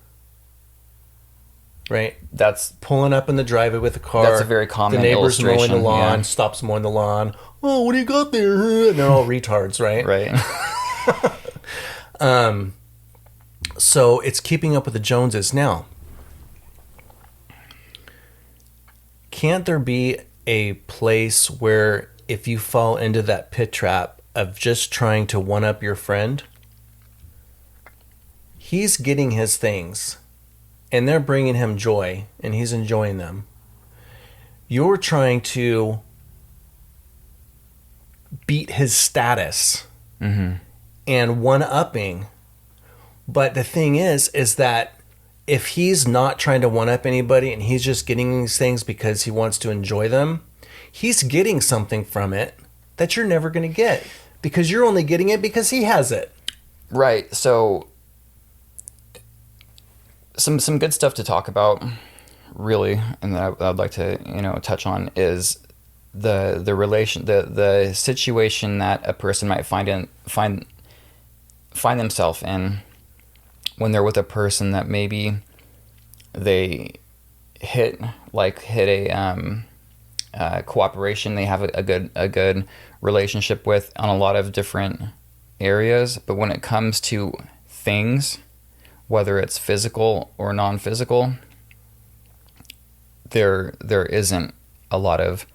Right? That's pulling up in the driveway with a car. That's a very common illustration. The neighbor's mowing the lawn, stops mowing the lawn. Oh, what do you got there? And they're all retards, right? Right. So it's keeping up with the Joneses. Now, can't there be a place where if you fall into that pit trap of just trying to one-up your friend, he's getting his things, and they're bringing him joy, and he's enjoying them. You're trying to beat his status and one-upping. But the thing is that if he's not trying to one-up anybody and he's just getting these things because he wants to enjoy them, he's getting something from it that you're never going to get because you're only getting it because he has it. Right. So some good stuff to talk about, really, and that I'd like to touch on is the relation, the situation that a person might find themselves in when they're with a person that maybe they hit a cooperation. They have a good relationship with on a lot of different areas, but when it comes to things, whether it's physical or non-physical, there isn't a lot of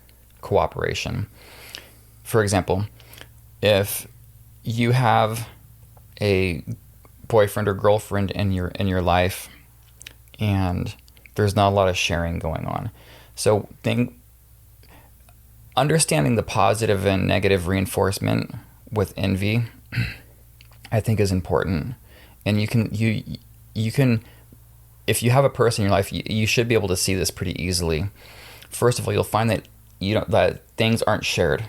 cooperation. For example, if you have a boyfriend or girlfriend in your life and there's not a lot of sharing going on, so understanding the positive and negative reinforcement with envy, I think, is important. And you can, if you have a person in your life, you should be able to see this pretty easily. First of all, you'll find that that things aren't shared.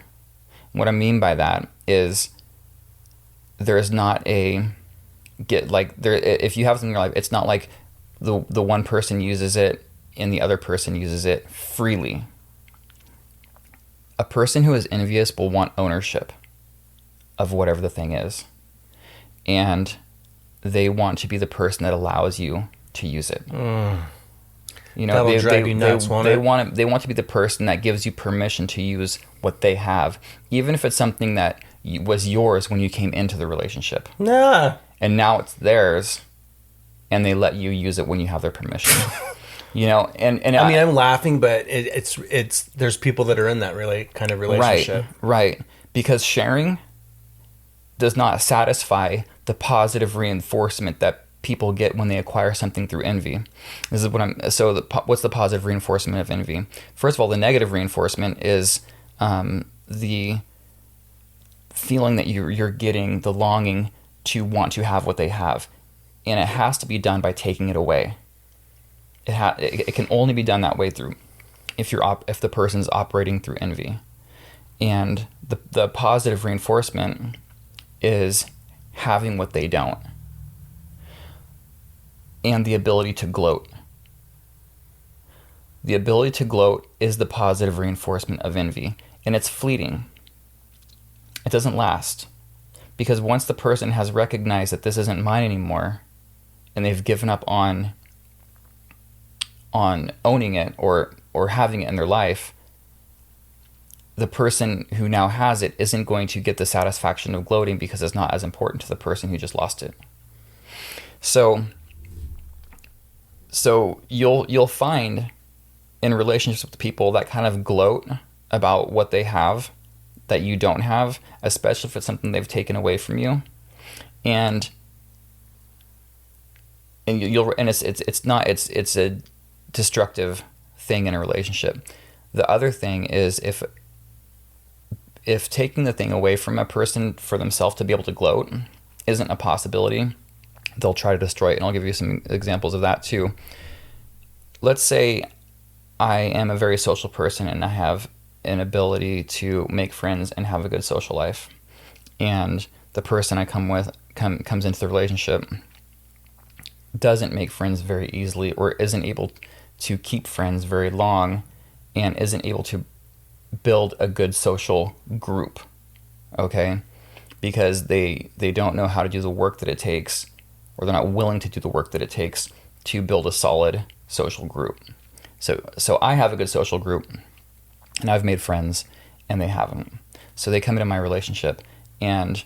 What I mean by that is there is not if you have something in your life, it's not like the one person uses it and the other person uses it freely. A person who is envious will want ownership of whatever the thing is, and they want to be the person that allows you to use it. That'll drive you nuts, won't it? They want to be the person that gives you permission to use what they have, even if it's something that was yours when you came into the relationship. Nah. And now it's theirs. and they let you use it when you have their permission. And I mean, I'm laughing, but it's there's people that are in that kind of relationship. Right. Because sharing does not satisfy the positive reinforcement that people get when they acquire something through envy. This is what's the positive reinforcement of envy? First of all, the negative reinforcement is the feeling that you're getting, the longing to want to have what they have, and it has to be done by taking it away. It can only be done that way if the person's operating through envy. And the positive reinforcement is having what they don't, and the ability to gloat. The ability to gloat is the positive reinforcement of envy, and it's fleeting. It doesn't last, because once the person has recognized that this isn't mine anymore, and they've given up on owning it or having it in their life, the person who now has it isn't going to get the satisfaction of gloating, because it's not as important to the person who just lost it. So you'll find in relationships with people that kind of gloat about what they have that you don't have, especially if it's something they've taken away from you, and it's a destructive thing in a relationship. The other thing is if taking the thing away from a person for themselves to be able to gloat isn't a possibility, they'll try to destroy it. And I'll give you some examples of that too. Let's say I am a very social person and I have an ability to make friends and have a good social life, and the person I comes into the relationship doesn't make friends very easily, or isn't able to keep friends very long, and isn't able to build a good social group, okay? Because they don't know how to do the work that it takes, or they're not willing to do the work that it takes to build a solid social group. So I have a good social group, and I've made friends, and they haven't. So they come into my relationship, and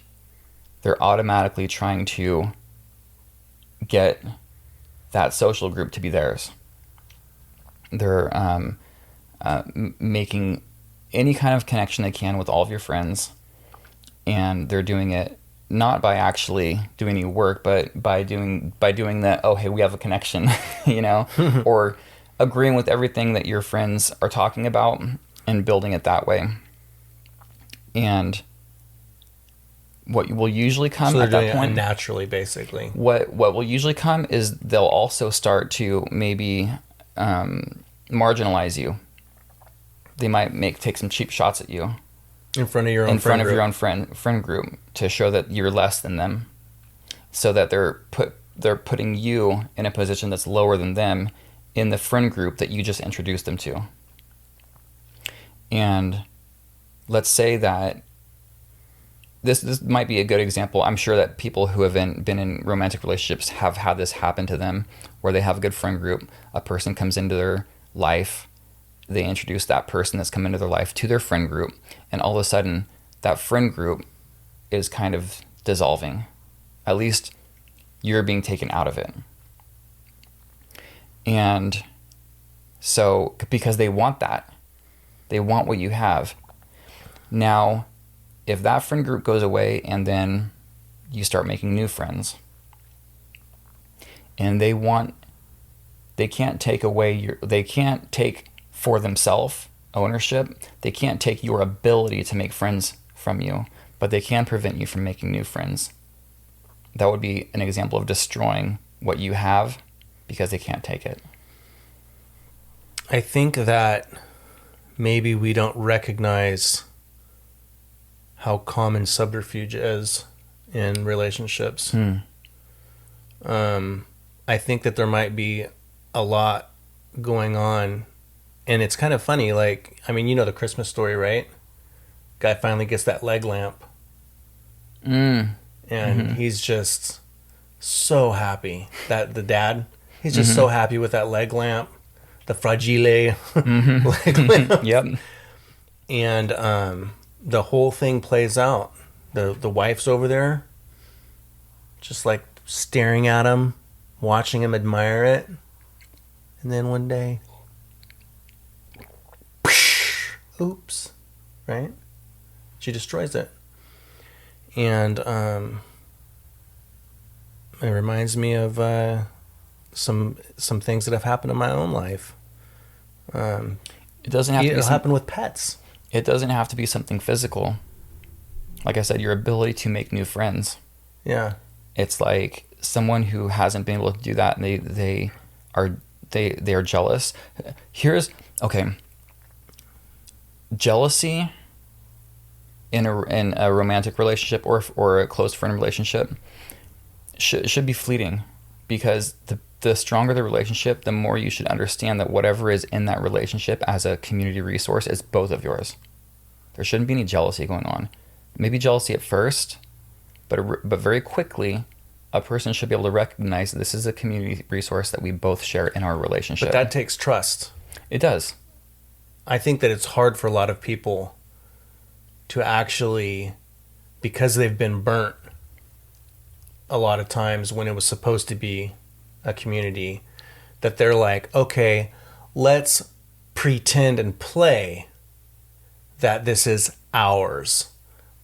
they're automatically trying to get that social group to be theirs. They're making any kind of connection they can with all of your friends, and they're doing it not by actually doing any work, but by doing that, oh, hey, we have a connection, or agreeing with everything that your friends are talking about and building it that way. And what will usually come so at that point... So they're doing it naturally, basically. What will usually come is they'll also start to maybe marginalize you. They might take some cheap shots at you. In front of your own friend group, to show that you're less than them. So that they're putting you in a position that's lower than them in the friend group that you just introduced them to. And let's say that this might be a good example. I'm sure that people who have been in romantic relationships have had this happen to them, where they have a good friend group, a person comes into their life, they introduce that person that's come into their life to their friend group, and all of a sudden that friend group is kind of dissolving. At least you're being taken out of it. And so, because they want that. They want what you have. Now, if that friend group goes away and then you start making new friends, and they can't take for themselves ownership, they can't take your ability to make friends from you, but they can prevent you from making new friends. That would be an example of destroying what you have because they can't take it. I think that maybe we don't recognize how common subterfuge is in relationships. I think that there might be a lot going on, and it's kind of funny. Like, I mean, the Christmas Story, right? Guy finally gets that leg lamp, and he's just so happy. That the dad, he's just so happy with that leg lamp, the fragile leg lamp. Yep. And the whole thing plays out. The wife's over there, just like staring at him, watching him admire it, and then one day, oops, right? She destroys it. And it reminds me of some things that have happened in my own life. It doesn't have to be It'll happen with pets. It doesn't have to be something physical. Like I said, your ability to make new friends. Yeah. It's like someone who hasn't been able to do that, and they are jealous. Jealousy in a romantic relationship or a close friend relationship should be fleeting, because the stronger the relationship, the more you should understand that whatever is in that relationship as a community resource is both of yours. There shouldn't be any jealousy going on. Maybe jealousy at first, but very quickly, a person should be able to recognize that this is a community resource that we both share in our relationship. But that takes trust. It does. I think that it's hard for a lot of people to actually, because they've been burnt a lot of times when it was supposed to be a community, that they're like, okay, let's pretend and play that this is ours.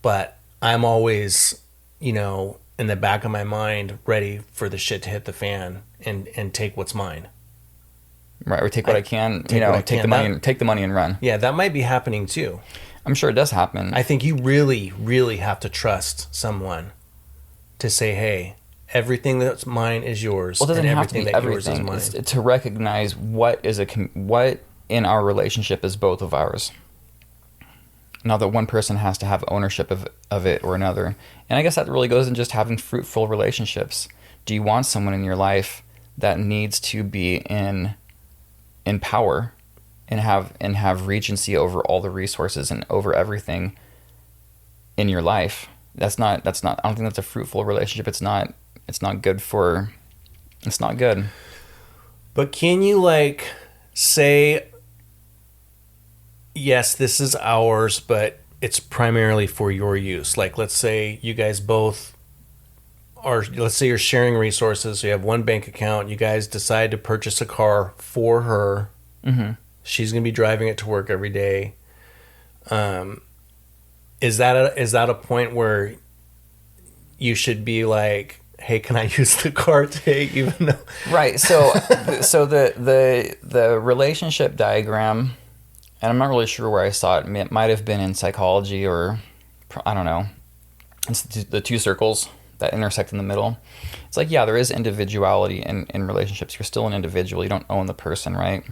But I'm always, in the back of my mind, ready for the shit to hit the fan and take what's mine. Right, or take what I can, take what I take can. take the money and run. Yeah, that might be happening too. I'm sure it does happen. I think you really, really have to trust someone to say, hey, everything that's mine is yours. Well, it doesn't and have to be everything that yours is everything. mine. It's to recognize what in our relationship is both of ours. Not that one person has to have ownership of it or another. And I guess that really goes in just having fruitful relationships. Do you want someone in your life that needs to be in power and have regency over all the resources and over everything in your life? That's not I don't think that's a fruitful relationship. It's not good. But can you say, yes, this is ours, but it's primarily for your use? Like, let's say you guys both let's say you're sharing resources. So you have one bank account. You guys decide to purchase a car for her. Mm-hmm. She's going to be driving it to work every day. Is that a point where you should be like, hey, can I use the car today? Even though, right. So the relationship diagram, and I'm not really sure where I saw it. It might have been in psychology, or I don't know. It's the two circles that intersect in the middle. It's like, yeah, there is individuality in relationships. You're still an individual. You don't own the person, right?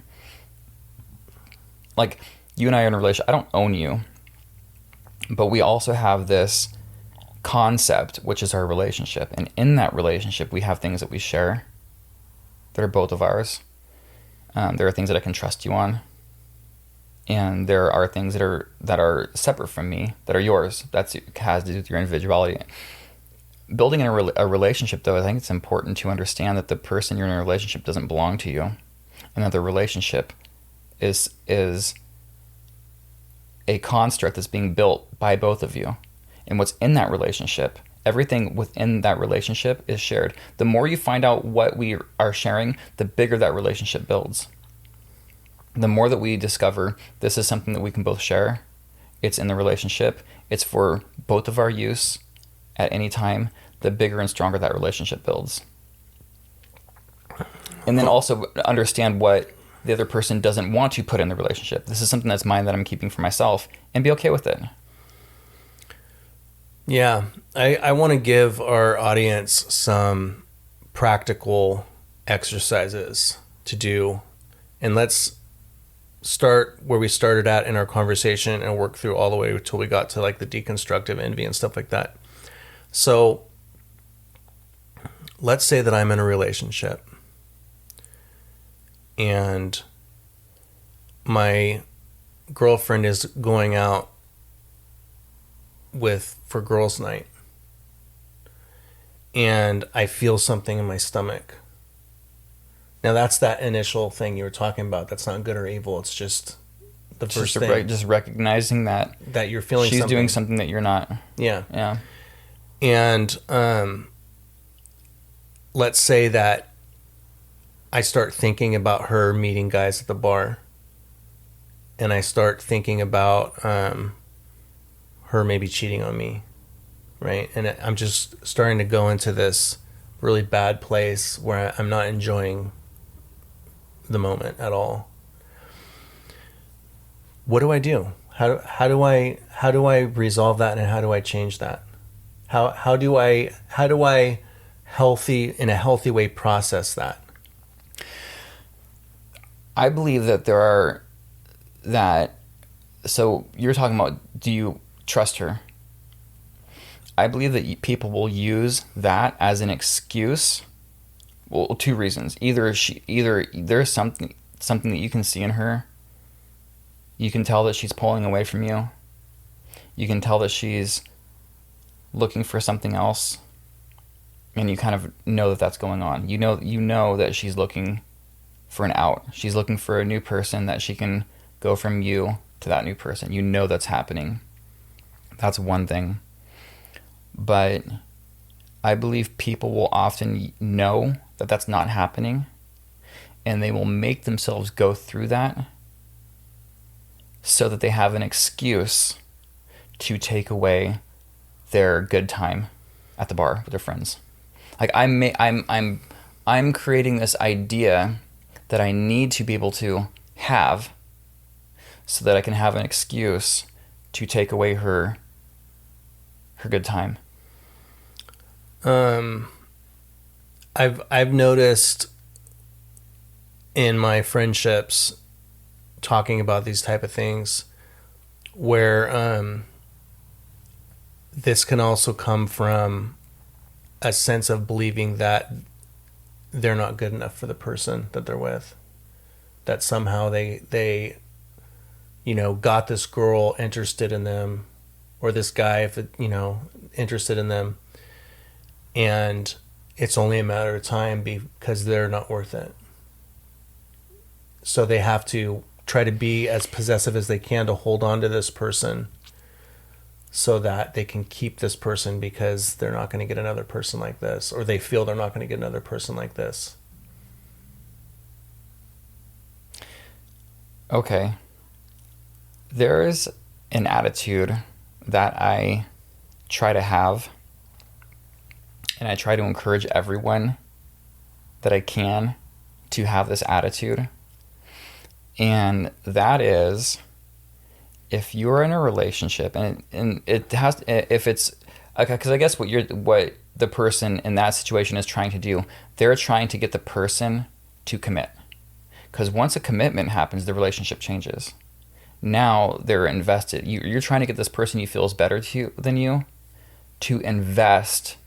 Like, you and I are in a relationship. I don't own you. But we also have this concept, which is our relationship. And in that relationship, we have things that we share that are both of ours. There are things that I can trust you on. And there are things that are separate from me, that are yours. That has to do with your individuality. Building in a relationship, though, I think it's important to understand that the person you're in a relationship doesn't belong to you, and that the relationship is a construct that's being built by both of you. And what's in that relationship, everything within that relationship is shared. The more you find out what we are sharing, the bigger that relationship builds. The more that we discover this is something that we can both share, it's in the relationship, it's for both of our use at any time, the bigger and stronger that relationship builds. And then also understand what the other person doesn't want to put in the relationship. This is something that's mine that I'm keeping for myself, and be okay with it. Yeah, I want to give our audience some practical exercises to do. And let's start where we started at in our conversation and work through all the way until we got to the deconstructive envy and stuff like that. So let's say that I'm in a relationship and my girlfriend is going out for girls' night, and I feel something in my stomach. Now that's that initial thing you were talking about. That's not good or evil. It's just the first thing. Just recognizing that you're feeling she's something. doing something that you're not. Yeah. And let's say that I start thinking about her meeting guys at the bar, and I start thinking about her maybe cheating on me, right? And I'm just starting to go into this really bad place where I'm not enjoying the moment at all. What do I do? How do I resolve that, and how do I change that? How do I healthy in a healthy way process that? I believe that there are that. So you're talking about, do you trust her? I believe that people will use that as an excuse. Well, two reasons. Either there's something that you can see in her. You can tell that she's pulling away from you. You can tell that she's looking for something else, and you kind of know that that's going on. You know that she's looking for an out. She's looking for a new person that she can go from you to that new person. You know that's happening. That's one thing. But I believe people will often know that that's not happening, and they will make themselves go through that so that they have an excuse to take away their good time at the bar with their friends. Like I'm creating this idea that I need to be able to have so that I can have an excuse to take away her good time. I've noticed in my friendships talking about these type of things where this can also come from a sense of believing that they're not good enough for the person that they're with, that somehow they got this girl interested in them, or this guy, if it, interested in them, and it's only a matter of time because they're not worth it. So they have to try to be as possessive as they can to hold on to this person so that they can keep this person, because they're not going to get another person like this, or they feel they're not going to get another person like this. Okay. There's an attitude that I try to have, and I try to encourage everyone that I can to have this attitude. And that is, if you're in a relationship, and it has, if it's okay, because I guess what the person in that situation is trying to do, they're trying to get the person to commit. Because once a commitment happens, the relationship changes. Now they're invested. You're trying to get this person you feel is better than you to invest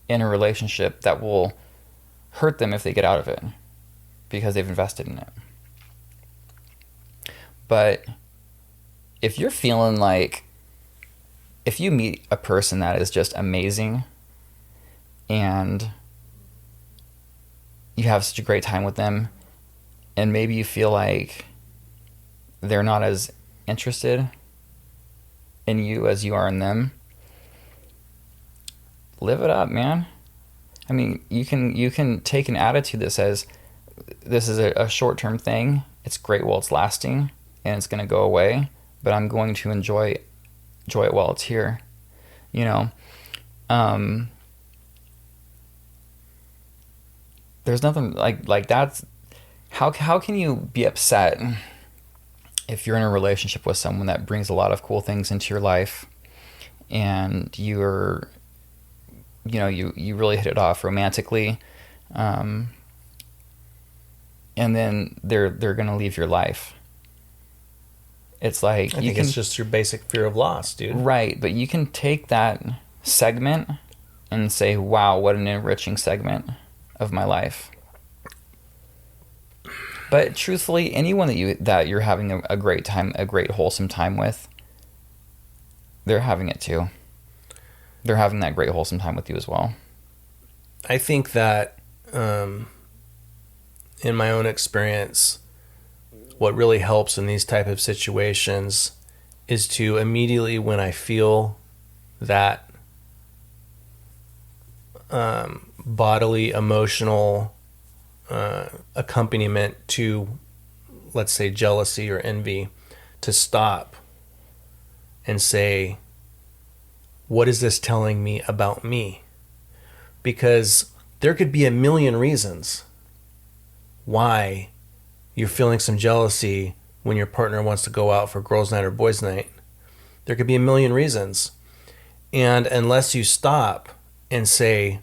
in a relationship that will hurt them if they get out of it, because they've invested in it. But if you're feeling like, if you meet a person that is just amazing and you have such a great time with them, and maybe you feel like they're not as interested in you as you are in them, live it up, man. I mean, you can take an attitude that says, this is a short-term thing. It's great while it's lasting, and it's going to go away, but I'm going to enjoy it while it's here. There's nothing like that's how can you be upset if you're in a relationship with someone that brings a lot of cool things into your life, and you really hit it off romantically, and then they're gonna leave your life. It's like, I think it's just your basic fear of loss, dude. Right, but you can take that segment and say, wow, what an enriching segment of my life. But truthfully, anyone that you're having a great time, a great wholesome time with, they're having it too. They're having that great wholesome time with you as well. I think that in my own experience, what really helps in these type of situations is to immediately, when I feel that bodily, emotional accompaniment to, let's say, jealousy or envy, to stop and say, what is this telling me about me? Because there could be a million reasons why you're feeling some jealousy when your partner wants to go out for girls' night or boys' night. There could be a million reasons. And unless you stop and say,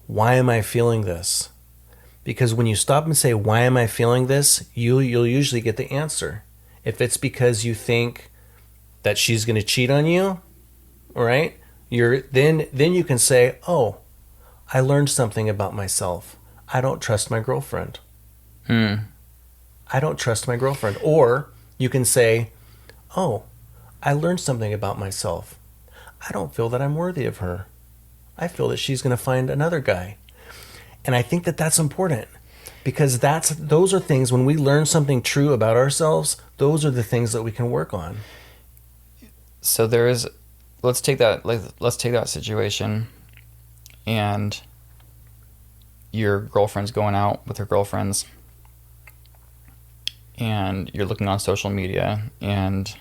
why am I feeling this? Because when you stop and say, why am I feeling this? You'll usually get the answer. If it's because you think that she's going to cheat on you, all right, then you can say, oh, I learned something about myself. I don't trust my girlfriend. I don't trust my girlfriend. Or you can say, oh, I learned something about myself. I don't feel that I'm worthy of her. I feel that she's going to find another guy. And I think that that's important, because those are things, when we learn something true about ourselves, those are the things that we can work on. So let's take that situation, and your girlfriend's going out with her girlfriends, and you're looking on social media, and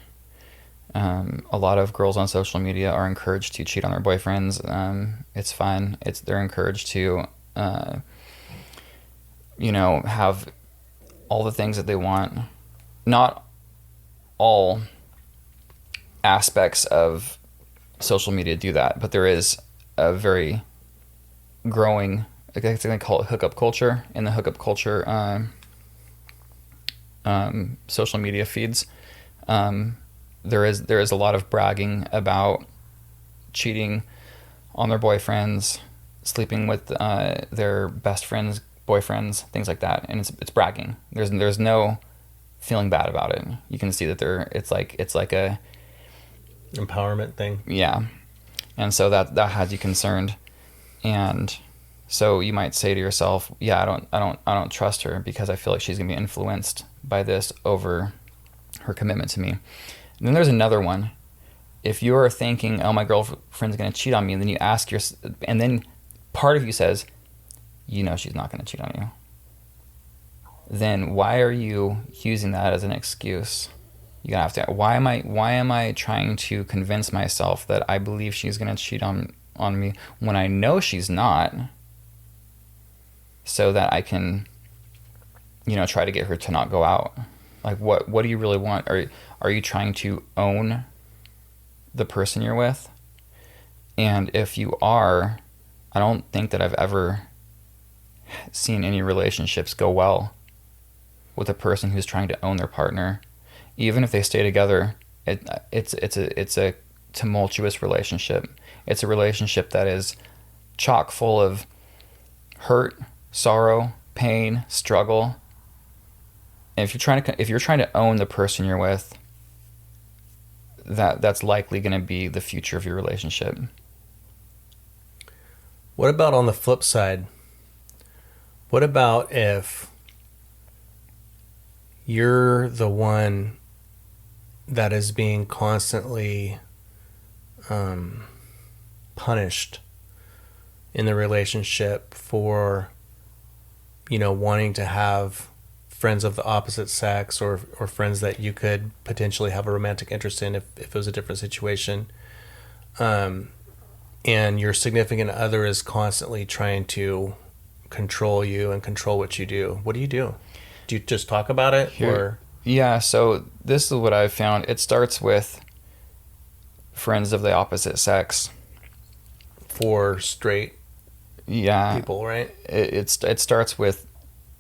a lot of girls on social media are encouraged to cheat on their boyfriends. It's fine. They're encouraged to, have all the things that they want. Not all aspects of social media do that, but there is a very growing, I guess they call it hookup culture. In the hookup culture, social media feeds, there is a lot of bragging about cheating on their boyfriends, sleeping with their best friends' boyfriends, things like that, and it's bragging. There's no feeling bad about it. You can see that it's like a empowerment thing. Yeah, and so that has you concerned, and so you might say to yourself, yeah, I don't trust her because I feel like she's gonna be influenced by this over her commitment to me. And then there's another one. If you're thinking, oh, my girlfriend's going to cheat on me, and then you ask and then part of you says, she's not going to cheat on you. Then why are you using that as an excuse? You're going to have to, why am I trying to convince myself that I believe she's going to cheat on me when I know she's not, so that I can, try to get her to not go out? Like, what do you really want? Are you trying to own the person you're with? And if you are, I don't think that I've ever seen any relationships go well with a person who's trying to own their partner. Even if they stay together, it's a tumultuous relationship. It's a relationship that is chock full of hurt, sorrow, pain, struggle. And if you're trying to own the person you're with, that's likely going to be the future of your relationship. What about on the flip side? What about if you're the one that is being constantly punished in the relationship for, wanting to have friends of the opposite sex, or friends that you could potentially have a romantic interest in if it was a different situation, and your significant other is constantly trying to control you and control what you do? What do you do? Do you just talk about it? Yeah, so this is what I've found. It starts with friends of the opposite sex. For straight people, right? It starts with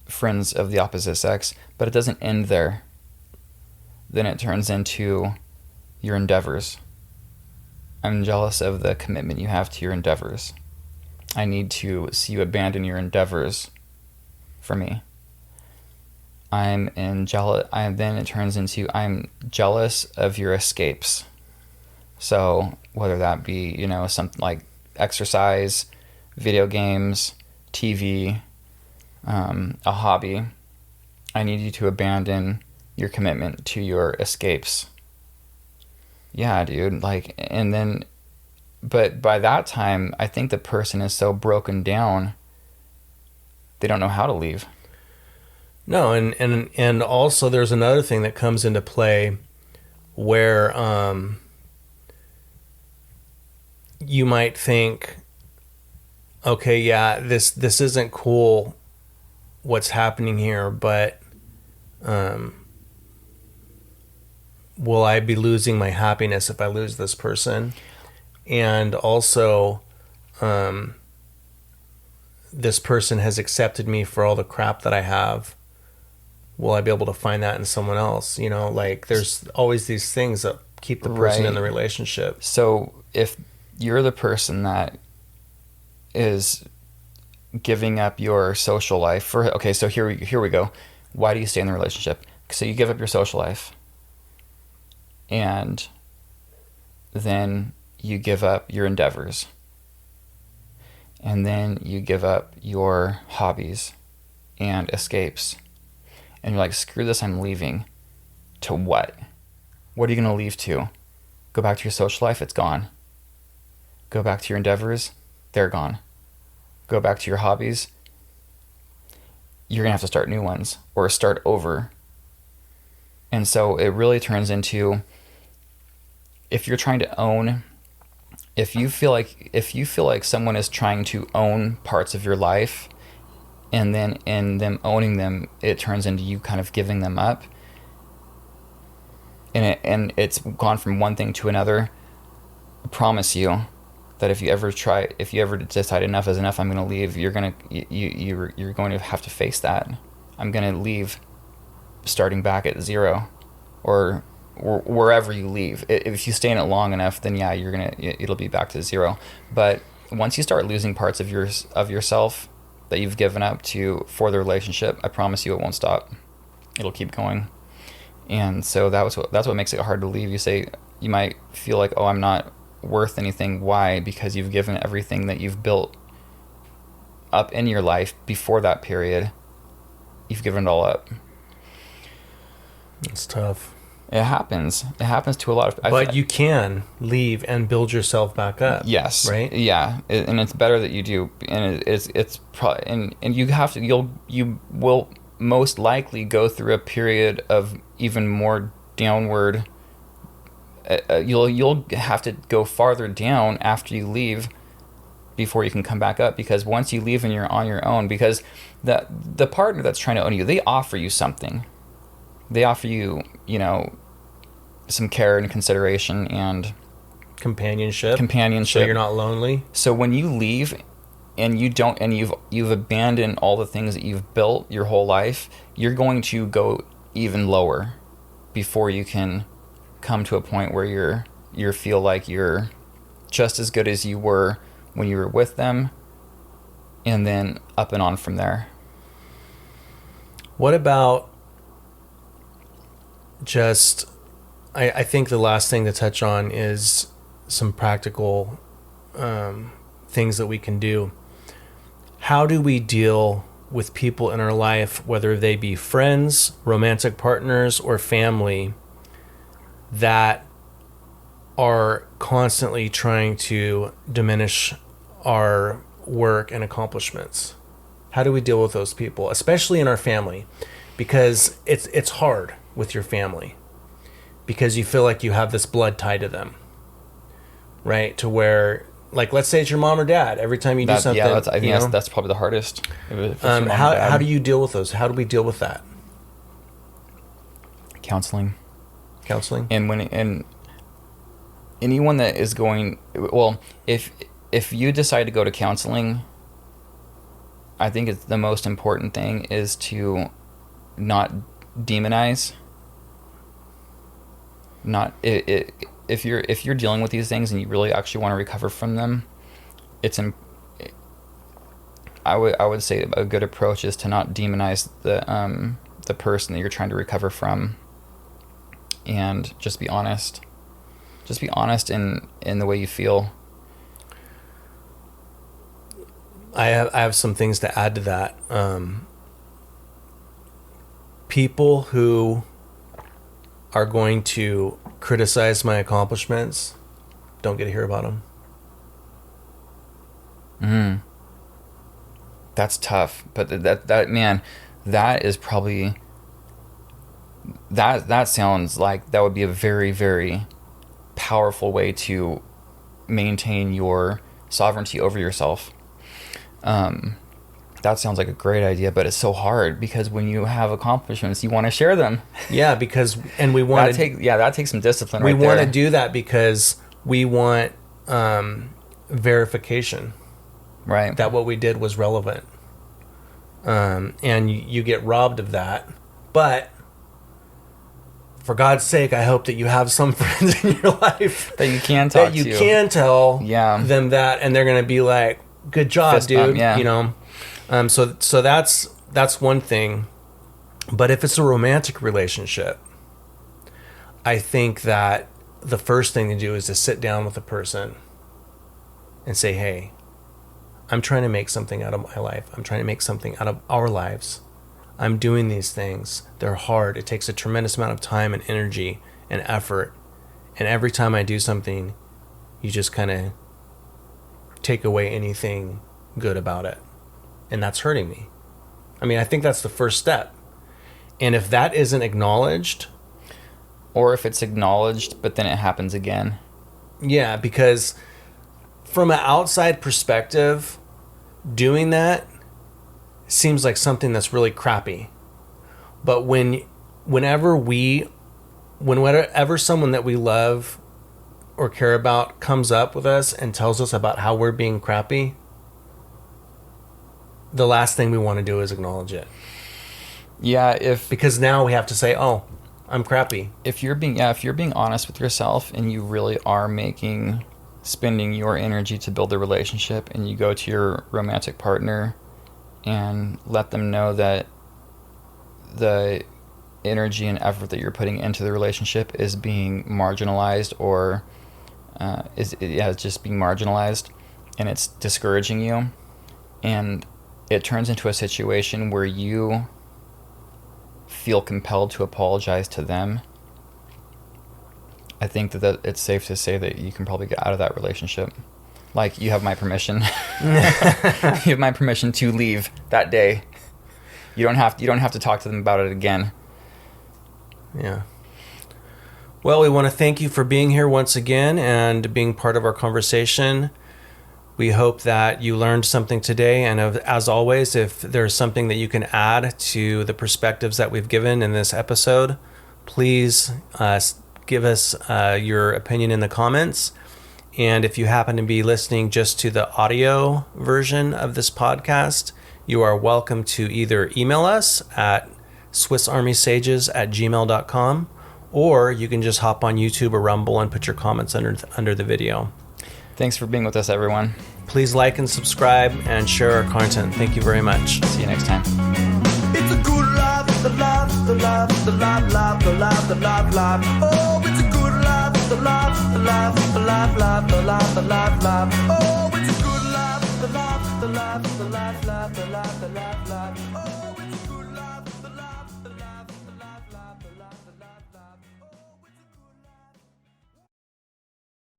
friends of the opposite sex, but it doesn't end there. Then it turns into your endeavors. I'm jealous of the commitment you have to your endeavors. I need to see you abandon your endeavors for me. Then it turns into, I'm jealous of your escapes. So whether that be, something like exercise, video games, TV, a hobby, I need you to abandon your commitment to your escapes. Yeah, dude. But by that time, I think the person is so broken down they don't know how to leave. No, and also there's another thing that comes into play where you might think, okay, yeah, this isn't cool what's happening here, but will I be losing my happiness if I lose this person? And also, this person has accepted me for all the crap that I have. Will I be able to find that in someone else? You know, like there's always these things that keep the person in the relationship. So if you're the person that is giving up your social life for, okay, so here we go. Why do you stay in the relationship? So you give up your social life, and then you give up your endeavors, and then you give up your hobbies and escapes, and you're like, screw this, I'm leaving. To what? What are you going to leave to? Go back to your social life? It's gone. Go back to your endeavors? They're gone. Go back to your hobbies? You're going to have to start new ones or start over. And so it really turns into, if you're trying to own, if you feel like someone is trying to own parts of your life, and then in them owning them, it turns into you kind of giving them up, and it's gone from one thing to another. I promise you that if you ever decide enough is enough, I'm going to leave, you're going to have to face that. I'm going to leave starting back at zero, or wherever you leave. If you stay in it long enough, then yeah, it'll be back to zero. But once you start losing parts of yourself that you've given up for the relationship, I promise you it won't stop. It'll keep going. And so that's what makes it hard to leave. You might feel like, oh, I'm not worth anything. Why? Because you've given everything that you've built up in your life before that period. You've given it all up. It's tough. It happens. It happens to a lot of. But you can leave and build yourself back up. Yes. Right. Yeah, and it's better that you do. And it's probably and you have to. You will most likely go through a period of even more downward. You'll have to go farther down after you leave before you can come back up, because once you leave and you're on your own, because the partner that's trying to own you, they offer you something. They offer you, some care and consideration and companionship. So you're not lonely. So when you leave and you've abandoned all the things that you've built your whole life, you're going to go even lower before you can come to a point where you feel like you're just as good as you were when you were with them, and then up and on from there. What about just, I think the last thing to touch on is some practical things that we can do. How do we deal with people in our life, whether they be friends, romantic partners, or family, that are constantly trying to diminish our work and accomplishments? How do we deal with those people, especially in our family? Because it's hard with your family, because you feel like you have this blood tie to them, right? To where, like, let's say it's your mom or dad. Every time you do something, I think that's probably the hardest. How do you deal with those? How do we deal with that? Counseling. And anyone that is going, if you decide to go to counseling, I think it's the most important thing is to not demonize. If you're dealing with these things and you really actually want to recover from them, I would say a good approach is to not demonize the person that you're trying to recover from, and just be honest. Just be honest in the way you feel. I have some things to add to that. People who are going to criticize my accomplishments don't get to hear about them. That's tough. But that man, that is probably, that sounds like that would be a very, very powerful way to maintain your sovereignty over yourself. That sounds like a great idea, but it's so hard because when you have accomplishments, you want to share them. Yeah, because and we want to that takes some discipline. We right want there. to do that because we want verification, right? that what we did was relevant, and you get robbed of that. But for God's sake, I hope that you have some friends in your life that you can talk that you to. can tell them that, and they're going to be like, "Good job, Fist dude." bump, yeah. You know. So that's one thing. But if it's a romantic relationship, I think that the first thing to do is to sit down with the person and say, "Hey, I'm trying to make something out of my life. I'm trying to make something out of our lives. I'm doing these things. They're hard. It takes a tremendous amount of time and energy and effort. And every time I do something, you just kind of take away anything good about it. And that's hurting me." I mean, I think that's the first step. And if that isn't acknowledged... Or if it's acknowledged, but then it happens again. Yeah, because from an outside perspective, doing that seems like something that's really crappy. But whenever someone that we love or care about comes up with us and tells us about how we're being crappy, the last thing we want to do is acknowledge it. Yeah, because now we have to say, "Oh, I'm crappy." If you're being honest with yourself and you really are spending your energy to build a relationship, and you go to your romantic partner and let them know that the energy and effort that you're putting into the relationship is being marginalized, or it's just being marginalized, and it's discouraging you, and it turns into a situation where you feel compelled to apologize to them, I think that it's safe to say that you can probably get out of that relationship. Like, you have my permission. You have my permission to leave that day. You don't have to talk to them about it again. Yeah. Well, we want to thank you for being here once again and being part of our conversation. We hope that you learned something today, and as always, if there's something that you can add to the perspectives that we've given in this episode, please give us your opinion in the comments. And if you happen to be listening just to the audio version of this podcast, you are welcome to either email us at swissarmysages@gmail.com, or you can just hop on YouTube or Rumble and put your comments under the video. Thanks for being with us, everyone. Please like and subscribe and share our content. Thank you very much. See you next time. It's a good life, the life, the life, the life, life, the life, the life, life. Oh, it's a good life, the life, the life, the life, life, the life, the life, life. Oh.